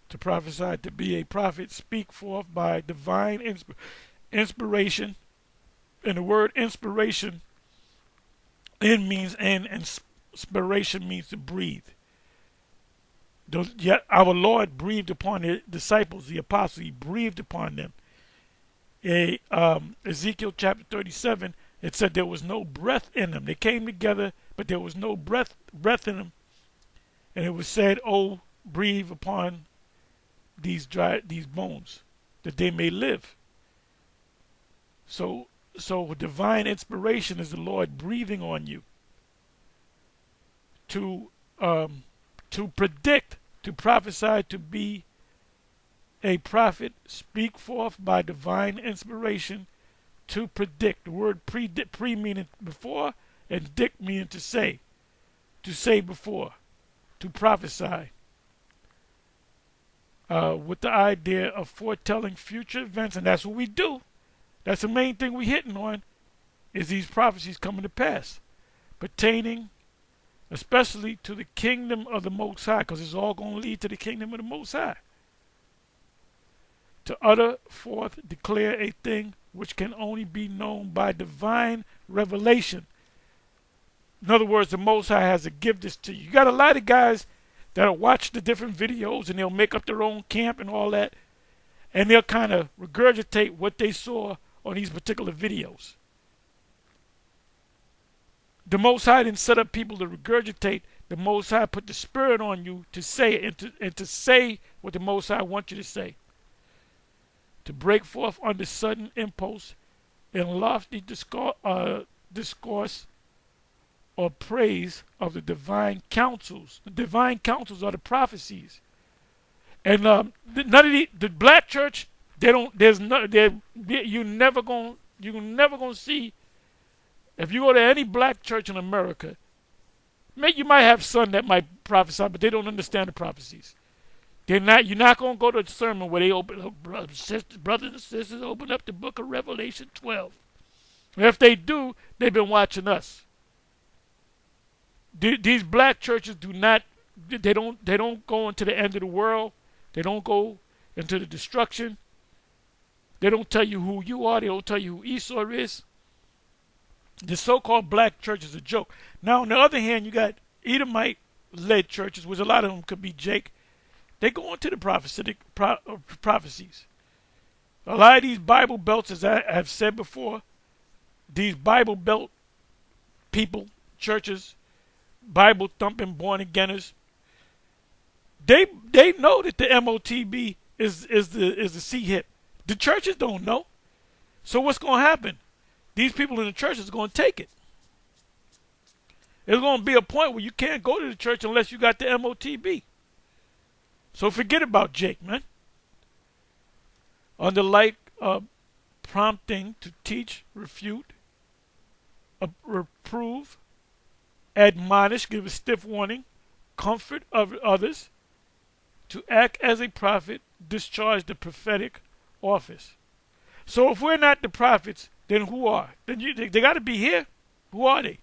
To prophesy, to be a prophet, speak forth by divine inspiration. And the word inspiration, in means in, and inspiration means to breathe. Yet our Lord breathed upon the disciples, the apostles. He breathed upon them. Ezekiel chapter 37, it said there was no breath in them. They came together, but there was no breath in them. And it was said, "Oh, breathe upon these bones, that they may live." So divine inspiration is the Lord breathing on you to predict, to prophesy, to be a prophet, speak forth by divine inspiration, to predict. The word pre meaning before, and dict meaning to say before, to prophesy, with the idea of foretelling future events, and that's what we do. That's the main thing we're hitting on, is these prophecies coming to pass, pertaining especially to the kingdom of the Most High, because it's all going to lead to the kingdom of the Most High. To utter forth, declare a thing which can only be known by divine revelation. In other words, the Most High has to give this to you. You got a lot of guys that'll watch the different videos and they'll make up their own camp and all that, and they'll kind of regurgitate what they saw on these particular videos. The Most High didn't set up people to regurgitate. The Most High put the Spirit on you to say it, and to say what the Most High wants you to say. To break forth under sudden impulse in lofty discourse or praise of the divine counsels. The divine counsels are the prophecies. And none of the black church They don't. There's no. You never gonna see. If you go to any black church in America, you might have some that might prophesy, but they don't understand the prophecies. They're not. You're not gonna go to a sermon where they open up, brothers and sisters, open up the book of Revelation 12. If they do, they've been watching us. These black churches do not. They don't go into the end of the world. They don't go into the destruction. They don't tell you who you are. They don't tell you who Esau is. The so-called black church is a joke. Now, on the other hand, you got Edomite-led churches, which a lot of them could be Jake. They go into the prophecies. A lot of these Bible belts, as I have said before, these Bible belt people, churches, Bible thumping born againers, they know that the MOTB is the C hip. The churches don't know. So what's going to happen? These people in the churches are going to take it. There's going to be a point where you can't go to the church unless you got the MOTB. So forget about Jake, man. Under like prompting to teach, refute, reprove, admonish, give a stiff warning, comfort of others, to act as a prophet, discharge the prophetic office. So if we're not the prophets, then who are? Then they got to be here. Who are they?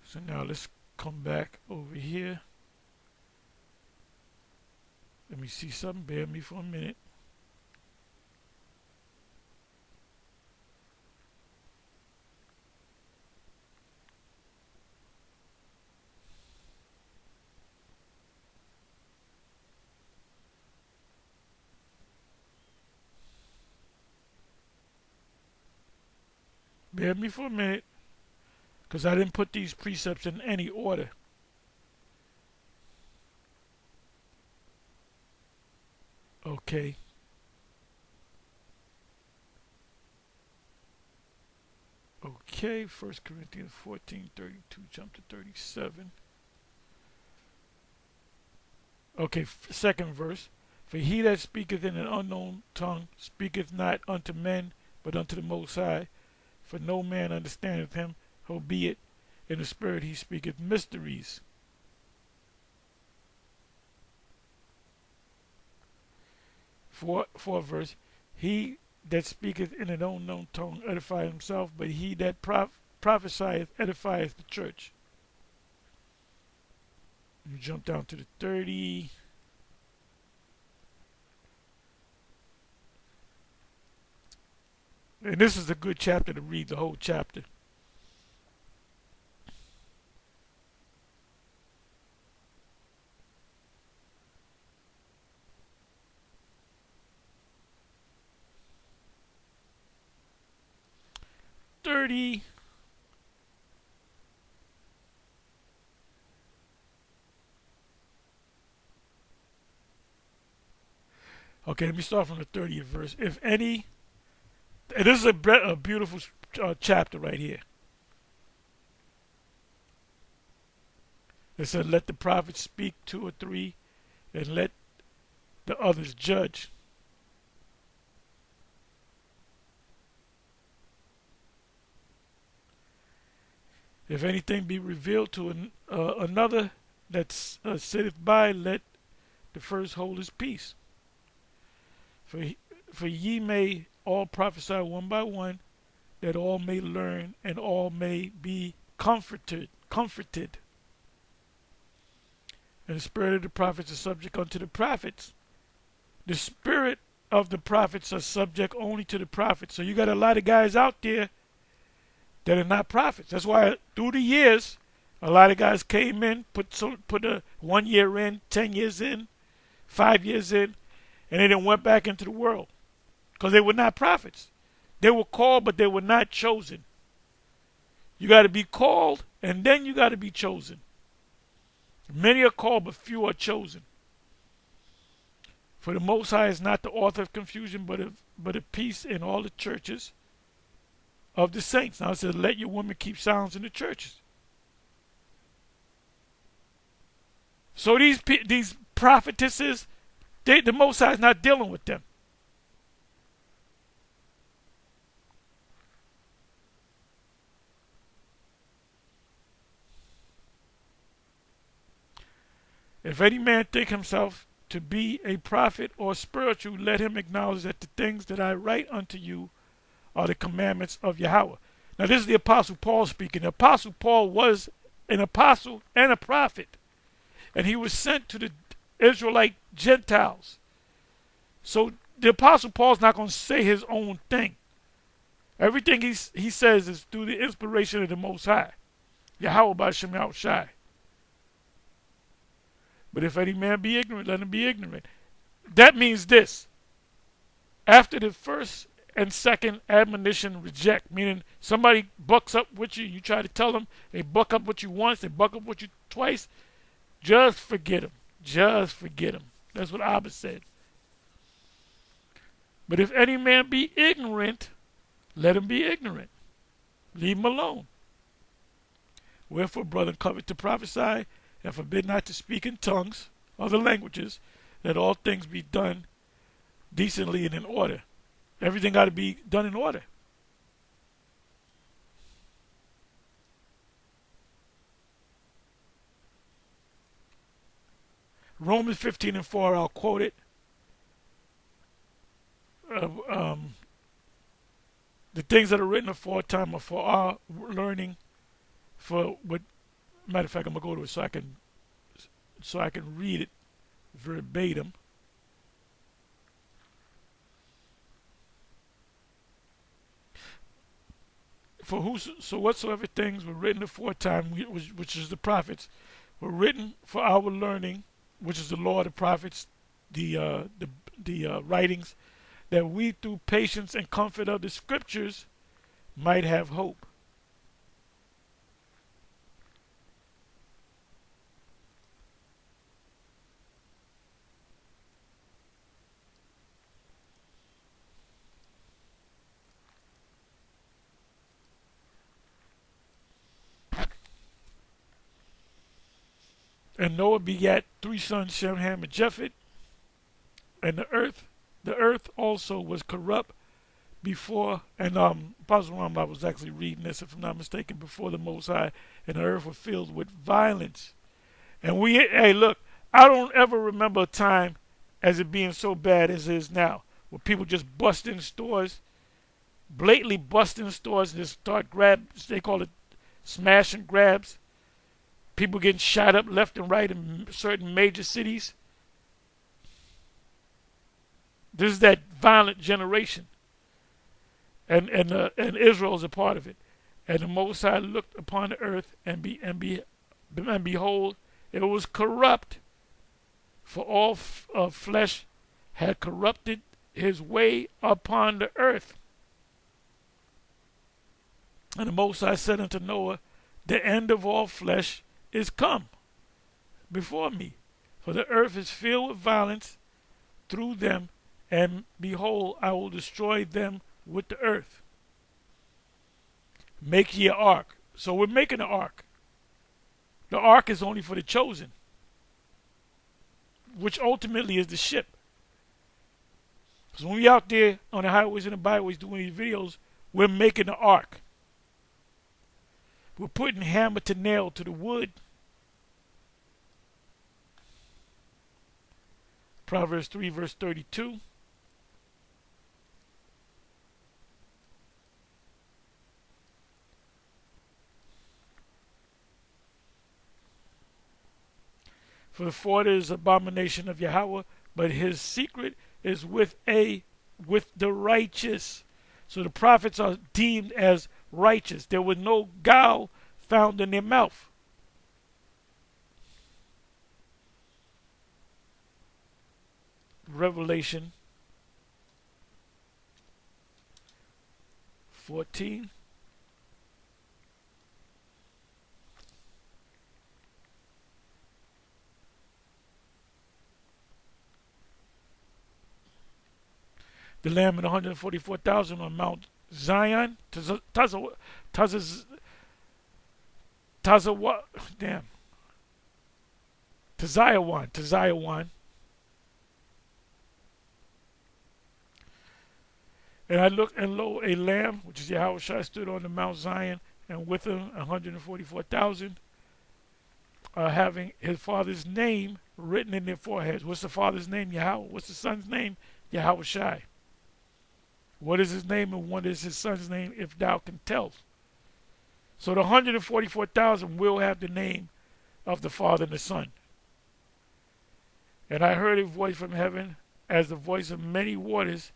So now let's come back over here. Let me see something. Bear with me for a minute. Bear with me for a minute, because I didn't put these precepts in any order. Okay. Okay, 1 Corinthians 14:32, jump to 37. Okay, second verse. For he that speaketh in an unknown tongue speaketh not unto men, but unto the Most High. For no man understandeth him, howbeit in the spirit he speaketh mysteries. Fourth verse. He that speaketh in an unknown tongue edifieth himself, but he that prophesieth edifieth the church. You jump down to the 30. And this is a good chapter to read, the whole chapter. Okay, let me start from the 30th verse. If any, and this is a beautiful chapter right here. It said, let the prophets speak 2 or 3, and let the others judge. If anything be revealed to another that sitteth by, let the first hold his peace. For ye may all prophesy one by one, that all may learn and all may be comforted. And the spirit of the prophets is subject unto the prophets. The spirit of the prophets are subject only to the prophets. So you got a lot of guys out there that are not prophets. That's why through the years, a lot of guys came in, put a 1 year in, 10 years in, 5 years in, and they then went back into the world because they were not prophets. They were called, but they were not chosen. You got to be called, and then you got to be chosen. Many are called, but few are chosen. For the Most High is not the author of confusion, but of peace in all the churches of the saints. Now it says, let your women keep silence in the churches. So these prophetesses, the Most High is not dealing with them. If any man think himself to be a prophet or spiritual, let him acknowledge that the things that I write unto you are the commandments of Yahweh. Now this is the Apostle Paul speaking. The Apostle Paul was an apostle and a prophet, and he was sent to the Israelite Gentiles. So the Apostle Paul's not going to say his own thing. Everything he says is through the inspiration of the Most High, Yahweh B'Shem Yahweh Shai. But if any man be ignorant, let him be ignorant. That means this. After the first and second admonition reject, meaning somebody bucks up with you, you try to tell them, they buck up with you once, they buck up with you twice, just forget them. Just forget them. That's what Abba said. But if any man be ignorant, let him be ignorant. Leave him alone. Wherefore, brother, covet to prophesy, and forbid not to speak in tongues, other languages, that all things be done decently and in order. Everything got to be done in order. Romans 15:4, I'll quote it. The things that are written aforetime are for our learning, for what. Matter of fact, I'm gonna go to it so I can read it verbatim. So whatsoever things were written aforetime, which is the prophets, were written for our learning, which is the law of the prophets, the writings, that we through patience and comfort of the scriptures might have hope. And Noah begat 3 sons, Shem, Ham, and Japheth. And the earth also was corrupt before, and Apostle I was actually reading this, if I'm not mistaken, before the Most High, and the earth was filled with violence. And hey, look, I don't ever remember a time as it being so bad as it is now, where people just bust in stores, blatantly bust in stores, and just start they call it smash and grabs. People getting shot up left and right in certain major cities. This is that violent generation. And Israel is a part of it. And the Most High looked upon the earth, and behold, it was corrupt. For all flesh had corrupted his way upon the earth. And the Most High said unto Noah, the end of all flesh is come before me, for the earth is filled with violence through them, and behold, I will destroy them with the earth. Make ye an ark. So we're making an ark. The ark is only for the chosen, which ultimately is the ship. So when we out there on the highways and the byways doing these videos, we're making the ark. We're putting hammer to nail to the wood. Proverbs 3 verse 32. For the forward is abomination of Yahweh, but his secret is with the righteous. So the prophets are deemed as righteous. There was no guile found in their mouth. Revelation 14. The Lamb and 144,000 on Mount Zion. Damn. Tizayawan. And I looked, and lo, a lamb, which is Yahushua, stood on the Mount Zion, and with him 144,000, having his father's name written in their foreheads. What's the father's name? Yahweh. What's the son's name? Yahushua. What is his name and what is his son's name, if thou can tell? So the 144,000 will have the name of the Father and the Son. And I heard a voice from heaven, as the voice of many waters,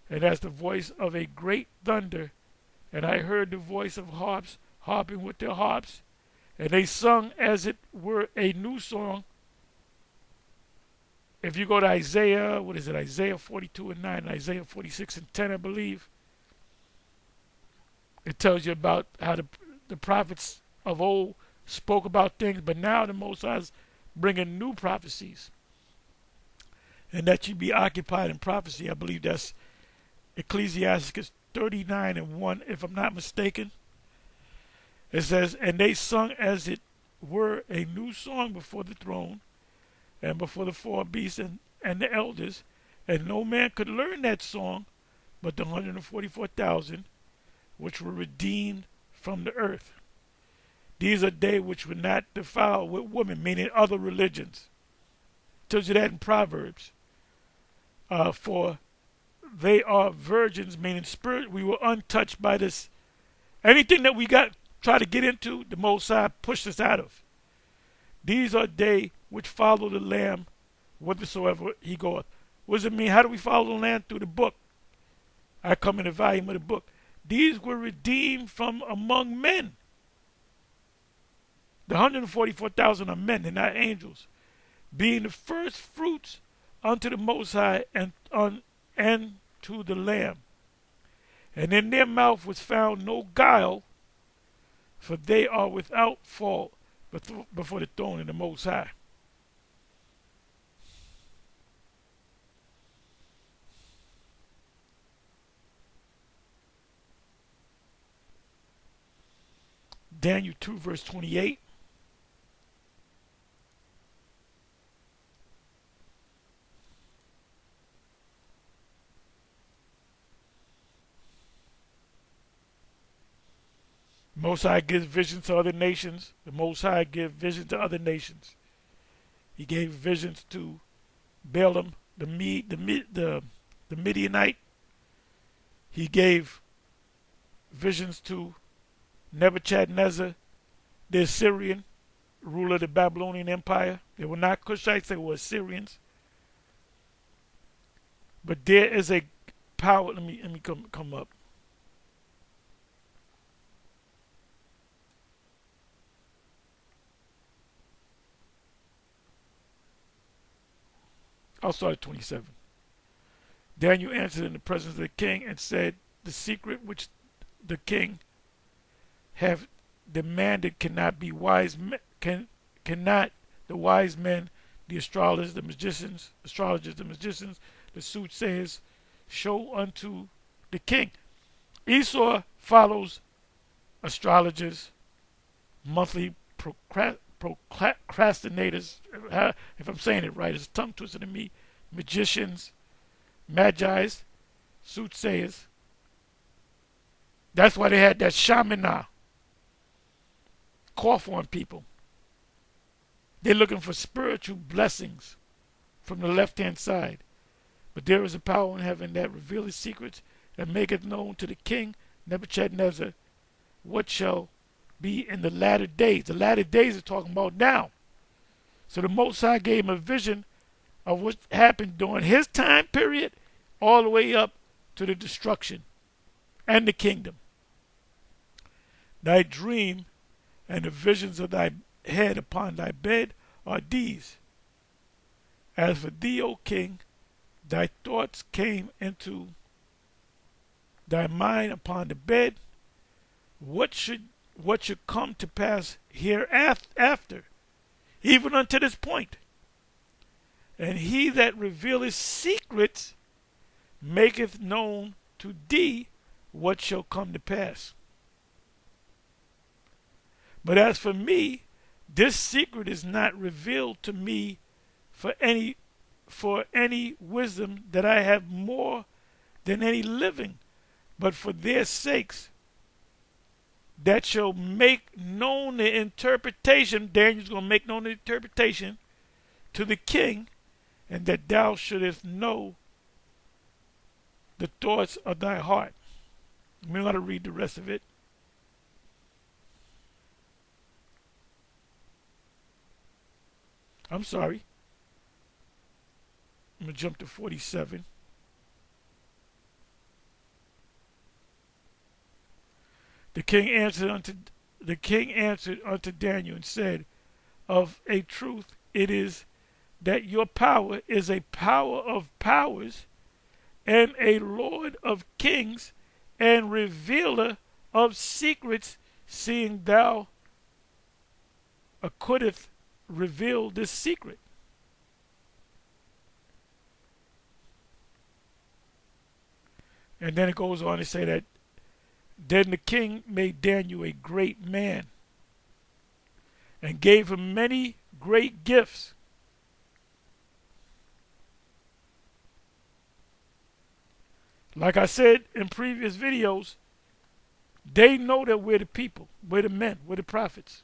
and as the voice of a great thunder. And I heard the voice of harps harping with their harps, and they sung as it were a new song. If you go to Isaiah, what is it? Isaiah 42 and 9, and Isaiah 46 and 10, I believe. It tells you about how the prophets of old spoke about things, but now the Most High is bringing new prophecies. And that you be occupied in prophecy. I believe that's Ecclesiastes 39 and 1, if I'm not mistaken. It says, and they sung as it were a new song before the throne, and before the four beasts and the elders, and no man could learn that song but the 144,000 which were redeemed from the earth. These are they which were not defiled with women, meaning other religions. It tells you that in Proverbs. For they are virgins, meaning spirit. We were untouched by this. Anything that we try to get into, the Most High pushed us out of. These are they which follow the Lamb whithersoever he goeth. What does it mean? How do we follow the Lamb? Through the book. I come in the volume of the book. These were redeemed from among men. The 144,000 are men, they're not angels. Being the first fruits unto the Most High and to the Lamb. And in their mouth was found no guile, for they are without fault before the throne of the Most High. Daniel 2 verse 28. Most High gives visions to other nations. The Most High gives visions to other nations. He gave visions to Balaam, the Midianite. He gave visions to Nebuchadnezzar, the Assyrian, ruler of the Babylonian Empire. They were not Cushites, they were Assyrians. But there is a power. Let me come up. I'll start at 27. Daniel answered in the presence of the king and said, the secret which the king have demanded cannot be cannot the wise men, the astrologers, the magicians, the soothsayers show unto the king. Esau follows astrologers, monthly procrastinators, if I'm saying it right, it's a tongue twister to me, magicians, magi's, soothsayers. That's why they had that shamana, cough on people. They're looking for spiritual blessings from the left-hand side. But there is a power in heaven that revealeth secrets and maketh known to the king Nebuchadnezzar what shall be in the latter days. The latter days are talking about now. So the Most High gave him a vision of what happened during his time period all the way up to the destruction and the kingdom. Thy dream and the visions of thy head upon thy bed are these. As for thee, O king, thy thoughts came into thy mind upon the bed. What should come to pass hereafter, even unto this point? And he that revealeth secrets maketh known to thee what shall come to pass. But as for me, This secret is not revealed to me for any wisdom that I have more than any living, but for their sakes that shall make known the interpretation. Daniel's going to make known the interpretation to the king, and that thou shouldest know the thoughts of thy heart. We're going to read the rest of it. I'm sorry. I'm going to jump to 47. The king answered unto Daniel and said, of a truth it is that your power is a power of powers, and a Lord of kings, and revealer of secrets, seeing thou couldst reveal this secret. And then it goes on to say that then the king made Daniel a great man and gave him many great gifts. Like I said in previous videos, they know that we're the people, we're the men, we're the prophets.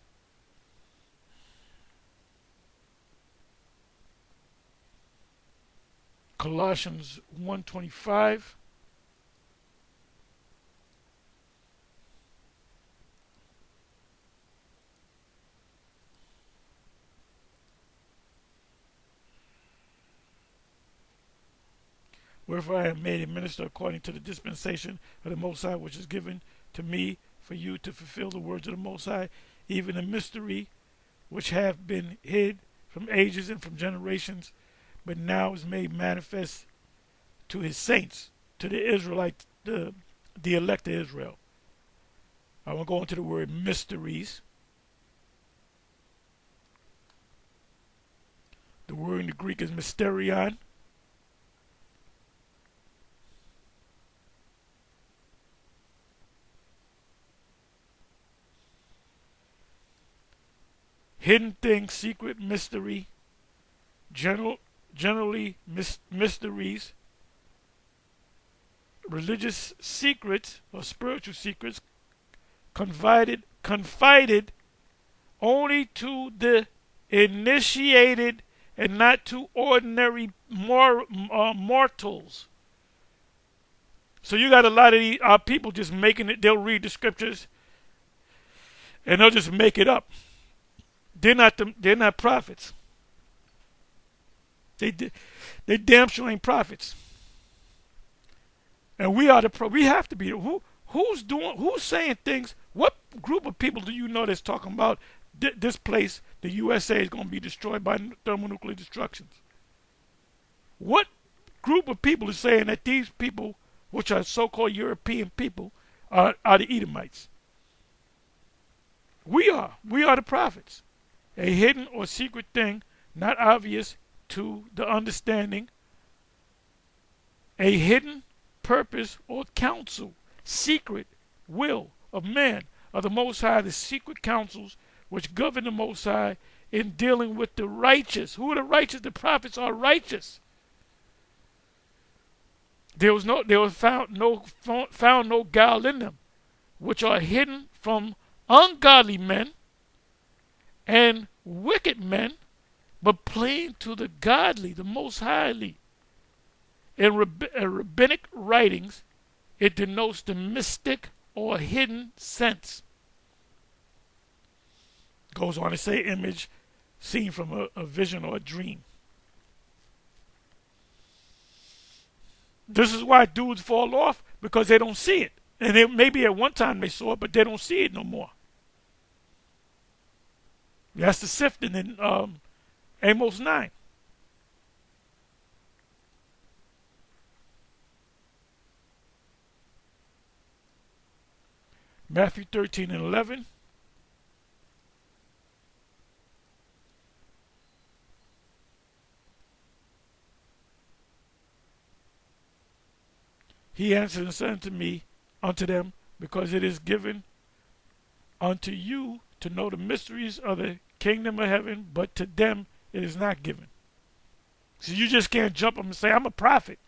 Colossians 1:25. Wherefore I am made a minister according to the dispensation of the Most High, which is given to me for you to fulfill the words of the Most High, even a mystery which have been hid from ages and from generations, but now is made manifest to his saints, to the Israelites, the elect of Israel. I want to go into the word mysteries. The word in the Greek is mysterion. Hidden thing, secret, mystery, generally mysteries, religious secrets or spiritual secrets, confided only to the initiated and not to ordinary mortals. So you got a lot of these people just making it. They'll read the scriptures and they'll just make it up. They're not prophets. They damn sure ain't prophets. And we have to be. Who's saying things? What group of people do you know that's talking about this place, the USA, is going to be destroyed by thermonuclear destructions? What group of people is saying that these people, which are so-called European people, are the Edomites? We are the prophets. A hidden or secret thing, not obvious to the understanding. A hidden purpose or counsel, secret will of man, of the Most High, the secret counsels which govern the Most High in dealing with the righteous. Who are the righteous? The prophets are righteous. There was found no guile in them, which are hidden from ungodly men and wicked men, but plain to the godly, the most highly. In rabbinic writings, it denotes the mystic or hidden sense. Goes on to say image seen from a vision or a dream. This is why dudes fall off, because they don't see it. And maybe at one time they saw it, but they don't see it no more. That's the sifting in Amos 9. Matthew 13 and 11. He answered and said unto them, because it is given unto you to know the mysteries of the kingdom of heaven, but to them it is not given. So you just can't jump up and say, I'm a prophet.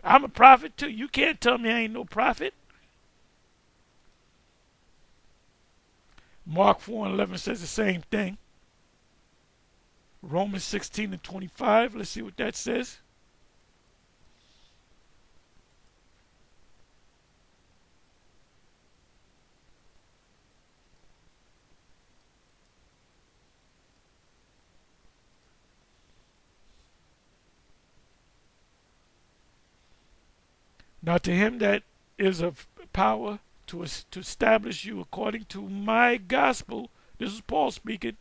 I'm a prophet too. You can't tell me I ain't no prophet. Mark 4:11 says the same thing. Romans 16:25. Let's see what that says. Now to him that is of power to establish you according to my gospel, this is Paul speaking,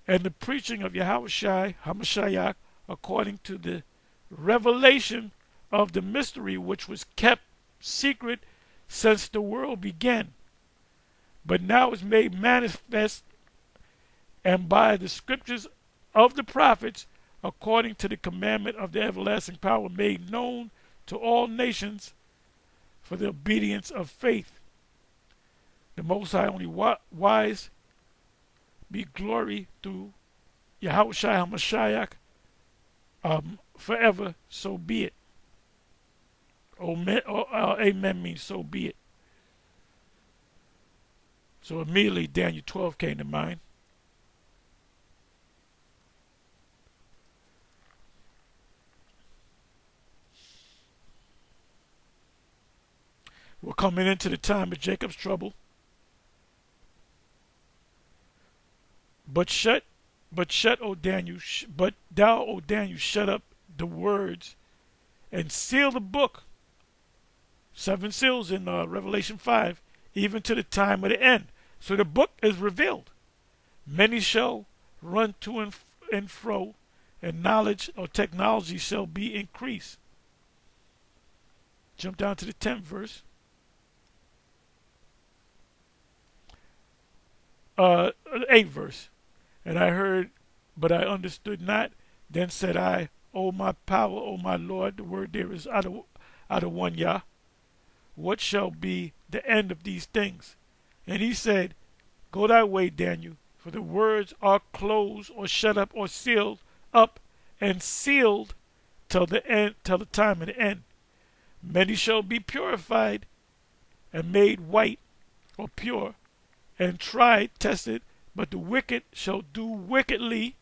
and the preaching of Yahushua HaMashiach according to the revelation of the mystery which was kept secret since the world began, but now is made manifest, and by the scriptures of the prophets, according to the commandment of the everlasting power, made known to all nations for the obedience of faith. The Most High only wise be glory through Yahushua HaMashiach forever, so be it. Amen means so be it. So immediately Daniel 12 came to mind. We're coming into the time of Jacob's trouble. But thou, O Daniel, shut up the words and seal the book. 7 seals in Revelation 5, even to the time of the end. So the book is revealed. Many shall run to and fro, and knowledge or technology shall be increased. Jump down to the 10th verse. 8th verse. And I heard, but I understood not. Then said I, O my power, O my Lord, the word there is out of one Yah. What shall be the end of these things? And he said, Go thy way, Daniel, for the words are closed or shut up or sealed up and sealed till the end, till the time of the end. Many shall be purified and made white or pure, and tried, tested, but the wicked shall do wickedly.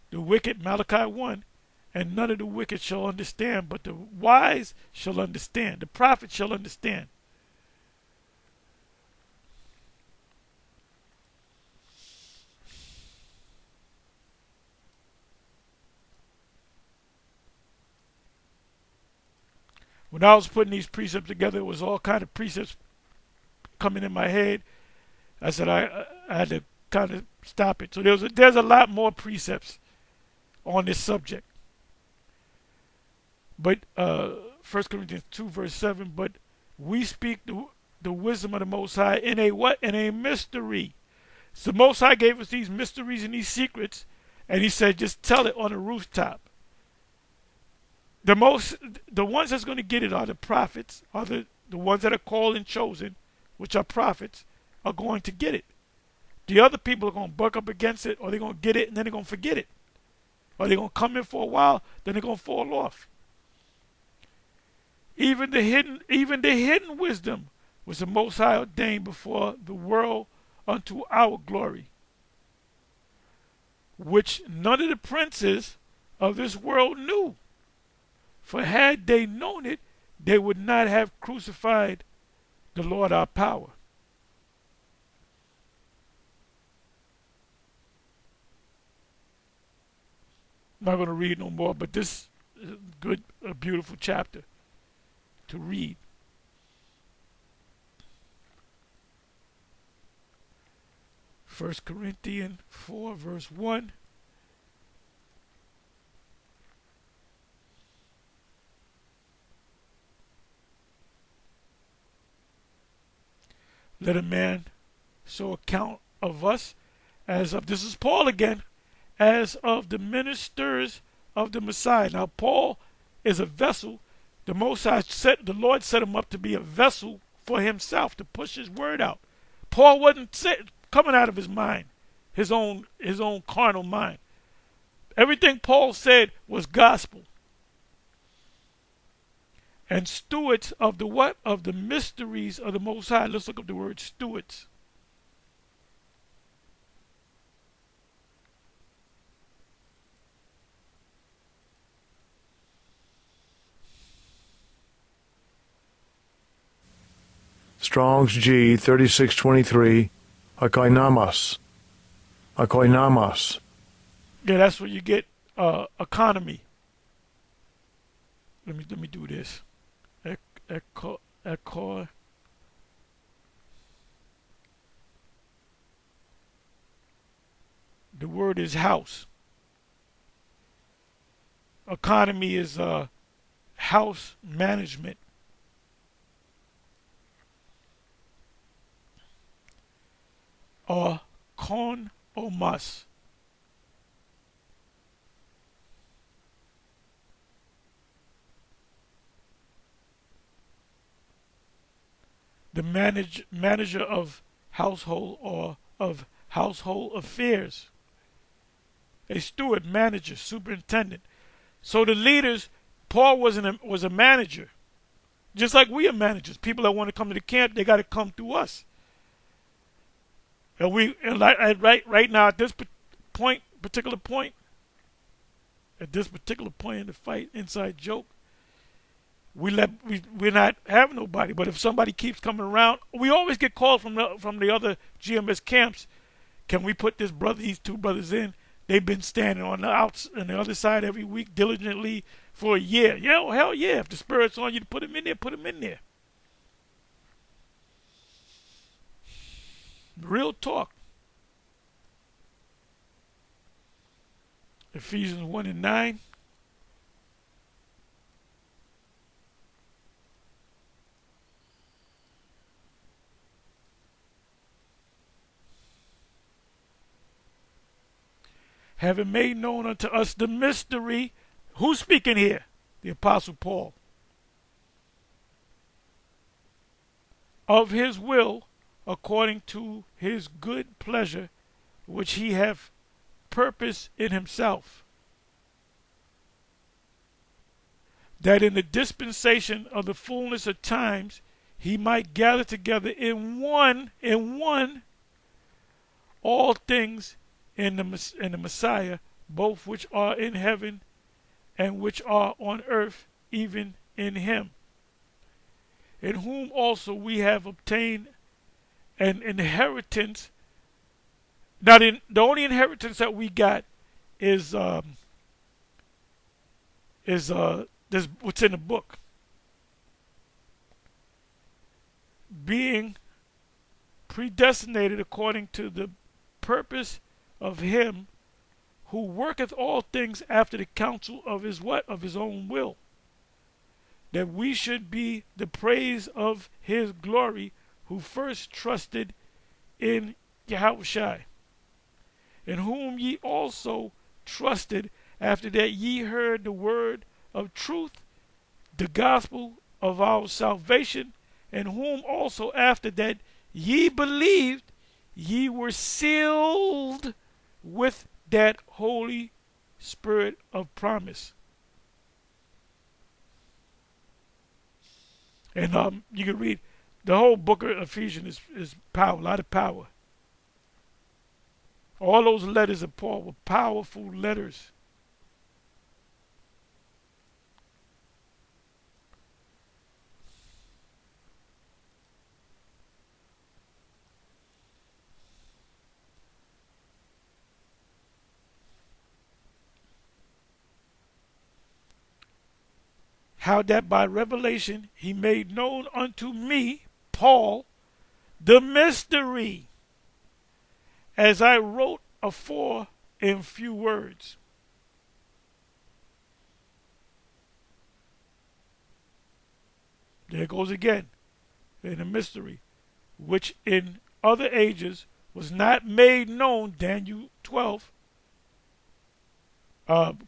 The wicked, Malachi 1, and none of the wicked shall understand, but the wise shall understand. The prophet shall understand. When I was putting these precepts together, it was all kind of precepts coming in my head. I said I had to kind of stop it. So there's a lot more precepts on this subject. But 1 Corinthians 2 verse 7, but we speak the wisdom of the Most High in a what? In a mystery. So the Most High gave us these mysteries and these secrets, and he said just tell it on the rooftop. The ones that's going to get it are the prophets, are the ones that are called and chosen, which are prophets, are going to get it. The other people are going to buck up against it, or they're going to get it and then they're going to forget it. Or they're going to come in for a while, then they're going to fall off. Even the hidden wisdom was the Most High ordained before the world unto our glory, which none of the princes of this world knew. For had they known it, they would not have crucified the Lord our power. I'm not going to read no more, but this is a beautiful chapter to read. First Corinthians 4 verse 1. Let a man so account of us as of, this is Paul again, as of the ministers of the Messiah. Now Paul is a vessel. The Most High the Lord set him up to be a vessel for himself, to push his word out. Paul wasn't coming out of his mind. his own carnal mind. Everything Paul said was gospel. And stewards of the what? Of the mysteries of the Most High. Let's look up the word stewards. Strong's G 3623. Akoinamas. Akoinamas. Yeah, that's where you get economy. Let me do this. Echo. The word is house. Economy is house management. Or con or must. The manager of household or of household affairs. A steward, manager, superintendent. So the leaders, Paul was a manager. Just like we are managers. People that want to come to the camp, they got to come through us. And right now at this particular point in the fight, inside joke, we're not having nobody. But if somebody keeps coming around, we always get calls from the other GMS camps. Can we put these two brothers in? They've been standing on the other side every week diligently for a year. Yeah, well, hell yeah! If the Spirit's on you to put them in there, put them in there. Real talk. Ephesians 1:9. Having made known unto us the mystery. Who's speaking here? The Apostle Paul. Of his will, according to his good pleasure, which he hath purposed in himself, that in the dispensation of the fullness of times he might gather together in one all things in the Messiah, both which are in heaven and which are on earth, even in him, in whom also we have obtained an inheritance. Now, the only inheritance that we got is this, what's in the book, being predestinated according to the purpose of him who worketh all things after the counsel of his what? Of his own will, that we should be the praise of his glory, who first trusted in Yahushua, in whom ye also trusted after that ye heard the word of truth, the gospel of our salvation, in whom also after that ye believed, ye were sealed with that Holy Spirit of promise. And you can read the whole book of Ephesians is power, a lot of power. All those letters of Paul were powerful letters. How that by revelation he made known unto me, Paul, the mystery, as I wrote afore in few words. There it goes again, in the mystery, which in other ages was not made known, Daniel 12,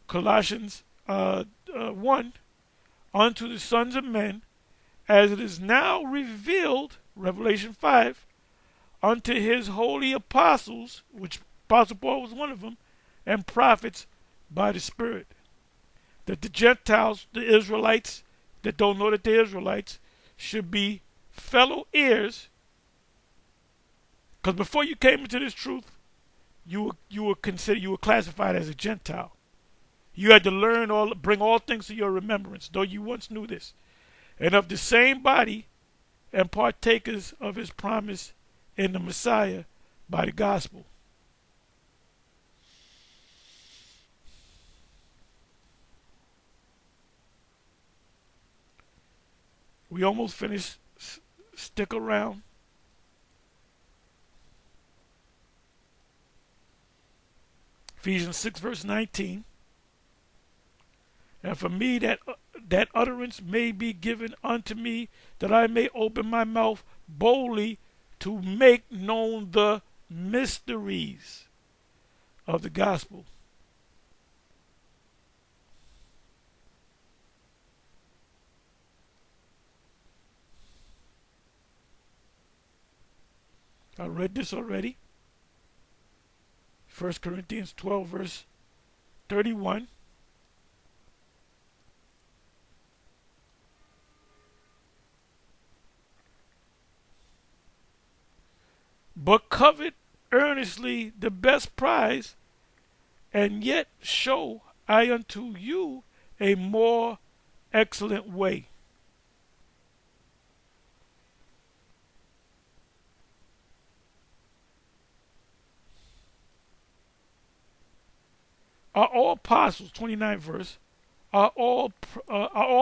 Colossians 1, unto the sons of men, as it is now revealed, Revelation 5, unto his holy apostles, which Apostle Paul was one of them, and prophets by the Spirit. That the Gentiles, the Israelites that don't know that they're Israelites, should be fellow heirs. Because before you came into this truth, you were classified as a Gentile. You had to learn bring all things to your remembrance, though you once knew this. And of the same body, and partakers of his promise in the Messiah by the gospel. We almost finished. Stick around. Ephesians 6 verse 19. And for me that utterance may be given unto me, that I may open my mouth boldly to make known the mysteries of the gospel. I read this already. 1 Corinthians 12 verse 31. But covet earnestly the best prize, and yet show I unto you a more excellent way. Are all apostles, 29th verse, are all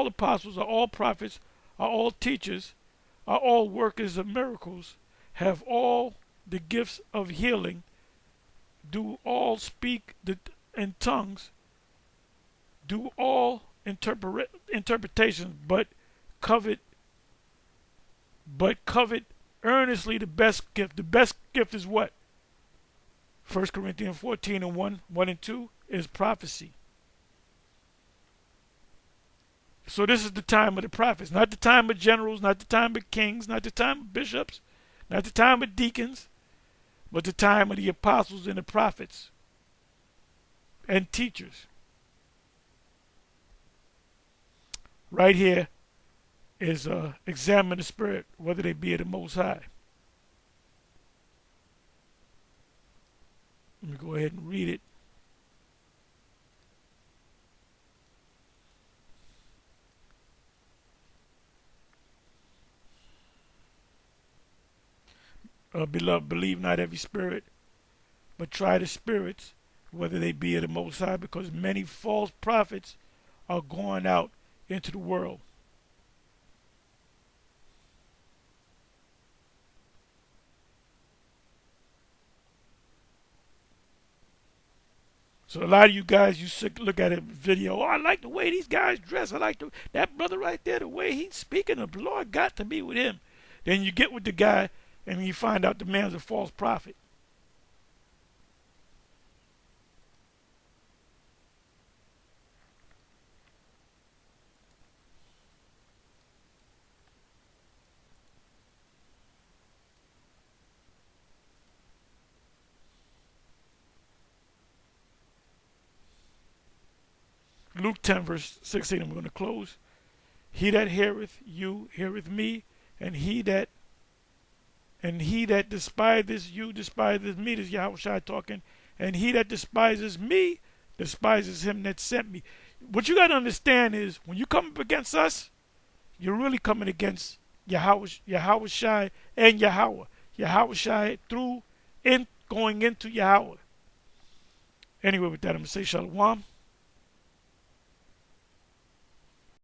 apostles, are all prophets, are all teachers, are all workers of miracles, have all the gifts of healing, do all speak in tongues, do all interpretations, but covet earnestly the best gift. The best gift is what? 1 Corinthians 14 and 1 and 2 is prophecy. So this is the time of the prophets, not the time of generals, not the time of kings, not the time of bishops, not the time of deacons, but the time of the apostles and the prophets and teachers. Right here is examine the spirit, whether they be of the Most High. Let me go ahead and read it. Beloved, believe not every spirit, but try the spirits, whether they be of the Most High, because many false prophets are going out into the world. So a lot of you guys, you look at a video, oh, I like the way these guys dress. I like that brother right there, the way he's speaking. The Lord got to be with him. Then you get with the guy, and you find out the man's a false prophet. Luke 10 verse 16, I'm going to close. He that heareth you heareth me, and he that despiseth you despiseth me. This is Yahushua talking. And he that despises me despises him that sent me. What you got to understand is, when you come up against us, you're really coming against Yahushua and Yahweh. Yahushua going into Yahweh. Anyway, with that, I'm going to say shalom.